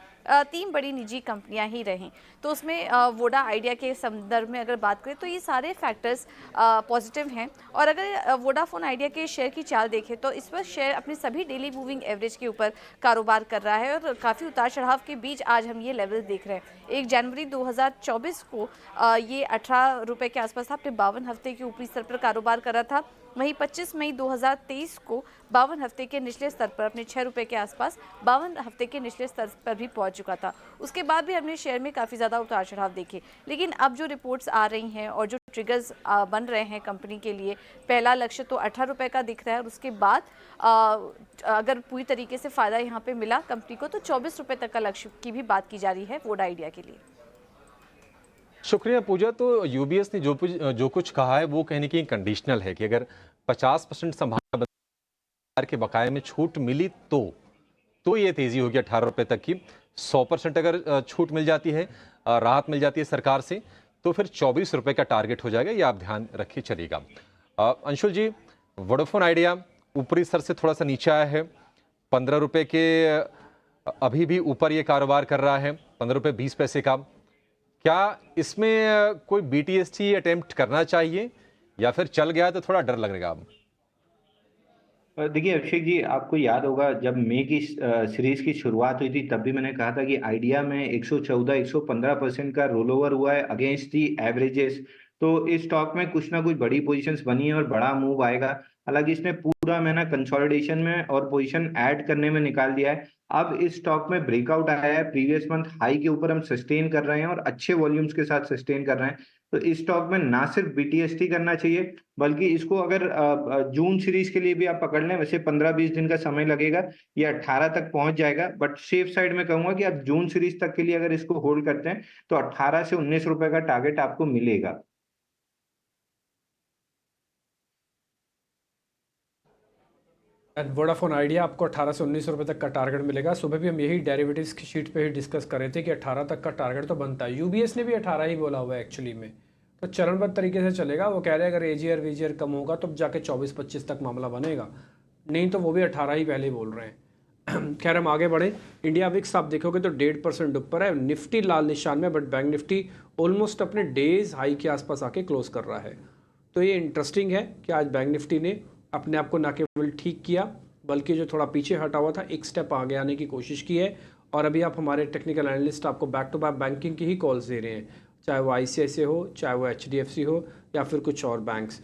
3 बड़ी निजी कंपनियां ही रहें। तो उसमें वोडा आइडिया के संदर्भ में अगर बात करें तो ये सारे फैक्टर्स पॉजिटिव हैं। और अगर वोडाफोन आइडिया के शेयर की चाल देखें तो इस वक्त शेयर अपने सभी डेली मूविंग एवरेज के ऊपर कारोबार कर रहा है और काफ़ी उतार चढ़ाव के बीच आज हम ये लेवल देख रहे हैं। 1 जनवरी 2024 को ये 18 रुपये के आसपास था, अपने 52 हफ्ते के ऊपरी स्तर पर कारोबार कर रहा था। वहीं 25 मई 2023 को 52 हफ्ते के निचले स्तर पर अपने 6 रुपये के आसपास 52 हफ्ते के निचले स्तर पर भी पहुंच चुका था। उसके बाद भी हमने शेयर में काफ़ी ज़्यादा उतार चढ़ाव देखे, लेकिन अब जो रिपोर्ट्स आ रही हैं और जो ट्रिगर्स बन रहे हैं कंपनी के लिए, पहला लक्ष्य तो 18 रुपये का दिख रहा है और उसके बाद अगर पूरी तरीके से फ़ायदा यहाँ पे मिला कंपनी को तो 24 रुपये तक का लक्ष्य की भी बात की जा रही है वोडा आइडिया के लिए। शुक्रिया पूजा। तो यूबीएस ने जो कुछ कहा है वो कहने की कंडीशनल है कि अगर 50% संभावना बाजार के बकाये में छूट मिली तो ये तेजी होगी 18 रुपये तक की। 100% अगर छूट मिल जाती है, राहत मिल जाती है सरकार से, तो फिर 24 रुपये का टारगेट हो जाएगा। ये आप ध्यान रखिए चलिएगा। अंशुल जी, वोडाफोन आइडिया ऊपरी स्तर से थोड़ा सा नीचे आया है, 15 रुपये के अभी भी ऊपर ये कारोबार कर रहा है, 15 रुपये 20 पैसे का। क्या इसमें कोई बीटीएसटी अटेम्प्ट करना चाहिए या फिर चल गया तो थोड़ा डर लगेगा? देखिए अभिषेक जी, आपको याद होगा जब मई की सीरीज की शुरुआत हुई थी तब भी मैंने कहा था कि आइडिया में 114-115% का रोल ओवर हुआ है अगेंस्ट दी एवरेजेस। तो इस स्टॉक में कुछ ना कुछ बड़ी पोजीशंस बनी है और बड़ा मूव आएगा। हालांकि इसने पूरा महीना कंसोलिडेशन में और पोजीशन ऐड करने में निकाल दिया है। अब इस स्टॉक में ब्रेकआउट आया है, प्रीवियस मंथ हाई के ऊपर हम सस्टेन कर रहे हैं और अच्छे वॉल्यूम्स के साथ सस्टेन कर रहे हैं। तो इस स्टॉक में ना सिर्फ बीटीएसटी करना चाहिए बल्कि इसको अगर जून सीरीज के लिए भी आप पकड़ लें, वैसे 15-20 दिन का समय लगेगा, ये 18 तक पहुंच जाएगा। बट सेफ साइड में कहूंगा कि आप जून सीरीज तक के लिए अगर इसको होल्ड करते हैं तो 18 से 19 रुपए का टारगेट आपको मिलेगा। एंड वोडाफोन आइडिया आपको 18 से 19 रुपये तक का टारगेट मिलेगा। सुबह भी हम यही डेरिवेटिव्स की शीट पे ही डिस्कस कर रहे थे कि 18 तक का टारगेट तो बनता है। यूबीएस ने भी 18 ही बोला हुआ है एक्चुअली में, तो चरणबद्ध तरीके से चलेगा। वो कह रहे हैं अगर एजीआर वीजीआर कम होगा तो जाके 24-25 तक मामला बनेगा, नहीं तो वो भी 18 ही पहले ही बोल रहे हैं। खैर हम आगे बढ़े। इंडिया विक्स आप देखोगे तो 1.5% ऊपर है, निफ्टी लाल निशान में, बट बैंक निफ्टी ऑलमोस्ट अपने डेज हाई के आसपास आके क्लोज कर रहा है। तो ये इंटरेस्टिंग है कि आज बैंक निफ्टी ने अपने आप को न केवल ठीक किया बल्कि जो थोड़ा पीछे हटा हुआ था एक स्टेप आगे आने की कोशिश की है। और अभी आप हमारे टेक्निकल एनालिस्ट आपको बैक टू बैक बैंकिंग की ही कॉल्स दे रहे हैं, चाहे वो ICICI हो, चाहे वो HDFC हो या फिर कुछ और बैंक्स।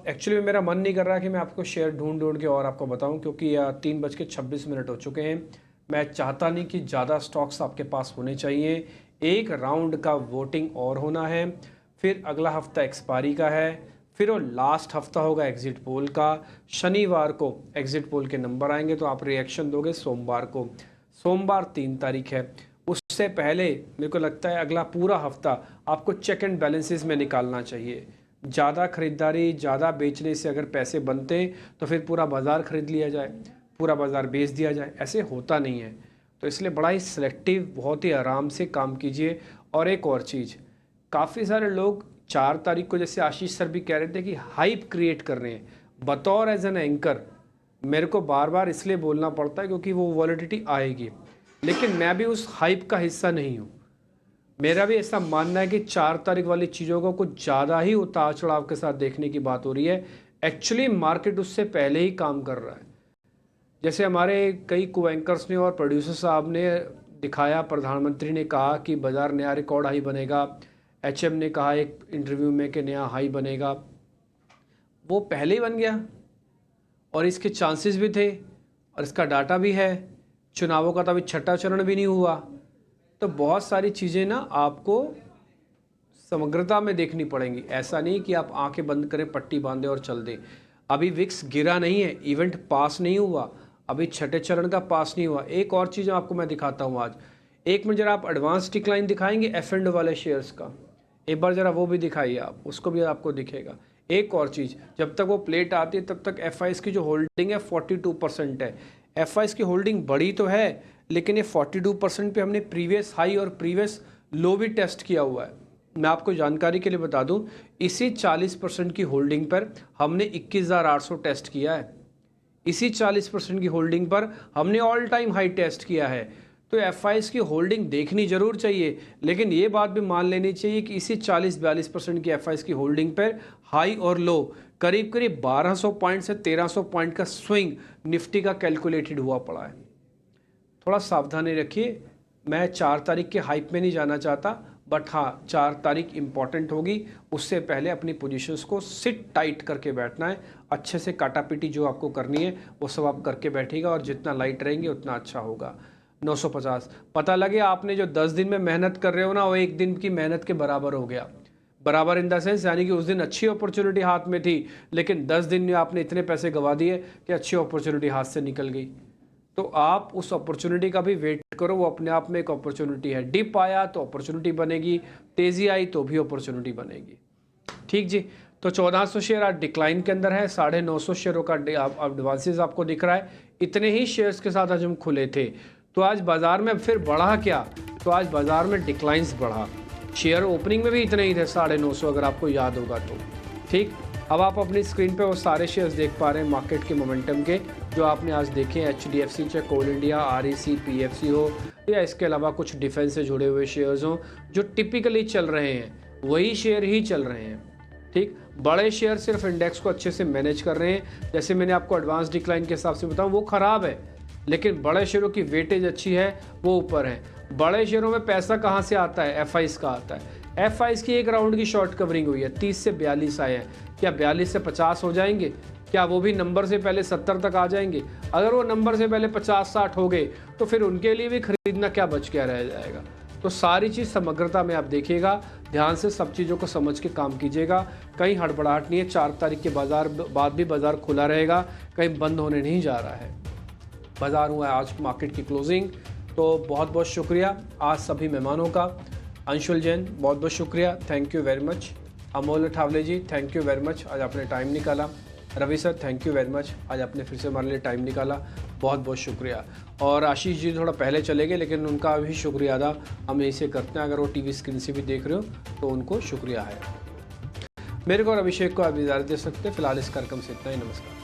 एक्चुअली में मेरा मन नहीं कर रहा कि मैं आपको शेयर ढूंढ के और आपको बताऊं, क्योंकि 3:26 हो चुके हैं। मैं चाहता नहीं कि ज़्यादा स्टॉक्स आपके पास होने चाहिए। एक राउंड का वोटिंग और होना है, फिर अगला हफ्ता एक्सपायरी का है, फिर वो लास्ट हफ्ता होगा एग्जिट पोल का। शनिवार को एग्जिट पोल के नंबर आएंगे तो आप रिएक्शन दोगे सोमवार को। सोमवार 3 तारीख है। उससे पहले मेरे को लगता है अगला पूरा हफ्ता आपको चेक एंड बैलेंसेस में निकालना चाहिए। ज़्यादा खरीदारी, ज़्यादा बेचने से अगर पैसे बनते तो फिर पूरा बाज़ार खरीद लिया जाए, पूरा बाज़ार बेच दिया जाए, ऐसे होता नहीं है। तो इसलिए बड़ा ही सिलेक्टिव, बहुत ही आराम से काम कीजिए। और एक और चीज़, काफ़ी सारे लोग 4 तारीख को, जैसे आशीष सर भी कह रहे थे, कि हाइप क्रिएट कर रहे हैं। बतौर एज एन एंकर मेरे को बार बार इसलिए बोलना पड़ता है क्योंकि वो वॉलिडिटी आएगी, लेकिन मैं भी उस हाइप का हिस्सा नहीं हूँ। मेरा भी ऐसा मानना है कि 4 तारीख वाली चीज़ों को कुछ ज़्यादा ही उतार चढ़ाव के साथ देखने की बात हो रही है। एक्चुअली मार्केट उससे पहले ही काम कर रहा है। जैसे हमारे कई को एंकर्स ने और प्रोड्यूसर साहब ने दिखाया, प्रधानमंत्री ने कहा कि बाज़ार नया रिकॉर्ड हाई बनेगा, HM ने कहा एक इंटरव्यू में कि नया हाई बनेगा, वो पहले ही बन गया और इसके चांसेस भी थे और इसका डाटा भी है। चुनावों का तो अभी 6ठा चरण भी नहीं हुआ। तो बहुत सारी चीज़ें ना आपको समग्रता में देखनी पड़ेंगी। ऐसा नहीं कि आप आंखें बंद करें, पट्टी बांधे और चल दें। अभी विक्स गिरा नहीं है, इवेंट पास नहीं हुआ, अभी 6ठे चरण का पास नहीं हुआ। एक और चीज़ आपको मैं दिखाता हूँ आज। एक मिनट जरा आप एडवांस डिक्लाइन दिखाएंगे F&O वाले शेयर्स का, एक बार ज़रा वो भी दिखाइए आप, उसको भी आपको दिखेगा। एक और चीज़, जब तक वो प्लेट आती है तब तक FIs की जो होल्डिंग है 42% है। FIs की होल्डिंग बड़ी तो है, लेकिन ये 42% पे हमने प्रीवियस हाई और प्रीवियस लो भी टेस्ट किया हुआ है। मैं आपको जानकारी के लिए बता दूं, इसी 40% की होल्डिंग पर हमने 21,800 टेस्ट किया है। इसी 40% की होल्डिंग पर हमने ऑल टाइम हाई टेस्ट किया है। तो एफआईज की होल्डिंग देखनी जरूर चाहिए, लेकिन ये बात भी मान लेनी चाहिए कि इसी 40-42% की एफआईज की होल्डिंग पर हाई और लो करीब करीब 1200 पॉइंट से 1300 पॉइंट का स्विंग निफ्टी का कैलकुलेटेड हुआ पड़ा है। थोड़ा सावधानी रखिए। मैं 4 तारीख के हाइप में नहीं जाना चाहता, बट हाँ 4 तारीख इम्पॉर्टेंट होगी। उससे पहले अपनी पोजीशंस को सिट टाइट करके बैठना है। अच्छे से काटा पीटी जो आपको करनी है वो सब आप करके बैठिएगा, और जितना लाइट रहेंगे उतना अच्छा होगा। 950 पता लगे आपने जो 10 दिन में मेहनत कर रहे हो ना, वो एक दिन की मेहनत के बराबर हो गया। बराबर इन द सेंस यानी कि उस दिन अच्छी अपॉर्चुनिटी हाथ में थी, लेकिन 10 दिन में आपने इतने पैसे गंवा दिए कि अच्छी अपॉर्चुनिटी हाथ से निकल गई। तो आप उस अपॉर्चुनिटी का भी वेट करो, वो अपने आप में एक अपॉर्चुनिटी है। डिप आया तो अपॉर्चुनिटी बनेगी, तेज़ी आई तो भी अपॉर्चुनिटी बनेगी। ठीक जी। तो 1400 शेयर आज डिक्लाइन के अंदर है, 950 शेयरों का एडवांसेस आपको दिख रहा है। इतने ही शेयर्स के साथ आज हम खुले थे। तो आज बाजार में फिर बढ़ा क्या? तो आज बाजार में डिक्लाइंस बढ़ा। शेयर ओपनिंग में भी इतने ही थे 950, अगर आपको याद होगा तो। ठीक, अब आप अपनी स्क्रीन पे वो सारे शेयर्स देख पा रहे हैं मार्केट के मोमेंटम के जो आपने आज देखे हैं। HDFC चाहे कोल इंडिया, REC, PFC हो, या इसके अलावा कुछ डिफेंस से जुड़े हुए शेयर्स हों जो टिपिकली चल रहे हैं, वही शेयर ही चल रहे हैं। ठीक, बड़े शेयर सिर्फ इंडेक्स को अच्छे से मैनेज कर रहे हैं। जैसे मैंने आपको एडवांस डिक्लाइन के हिसाब से बताऊँ, वो ख़राब है, लेकिन बड़े शेयरों की वेटेज अच्छी है, वो ऊपर है। बड़े शेयरों में पैसा कहाँ से आता है? एफआईज का आता है। एफआईज की एक राउंड की शॉर्ट कवरिंग हुई है, 30 से 42 आए हैं। क्या 42 से 50 हो जाएंगे? क्या वो भी नंबर से पहले 70 तक आ जाएंगे? अगर वो नंबर से पहले 50-60 हो गए तो फिर उनके लिए भी खरीदना क्या बच क्या रह जाएगा। तो सारी चीज़ समग्रता में आप देखिएगा, ध्यान से सब चीज़ों को समझ के काम कीजिएगा। कहीं हड़बड़ाहट नहीं है। 4 तारीख के बाजार बाद भी बाजार खुला रहेगा, कहीं बंद होने नहीं जा रहा है। बाजार हुआ है आज मार्केट की क्लोजिंग। तो बहुत बहुत शुक्रिया आज सभी मेहमानों का। अंशुल जैन बहुत बहुत शुक्रिया, thank you very much. Amol Thawale ji thank you very much, आज आपने टाइम निकाला। Ravi sir thank you very much, आज आपने फिर से हमारे लिए टाइम निकाला, बहुत बहुत शुक्रिया। और आशीष जी थोड़ा पहले चले गए, लेकिन उनका भी शुक्रिया अदा हम इसे करते हैं। अगर वो टीवी स्क्रीन से भी देख रहे हो तो उनको शुक्रिया है। मेरे को और अभिषेक को आप इजाज़त दे सकते हैं। फिलहाल इस कार्यक्रम से इतना ही, नमस्कार।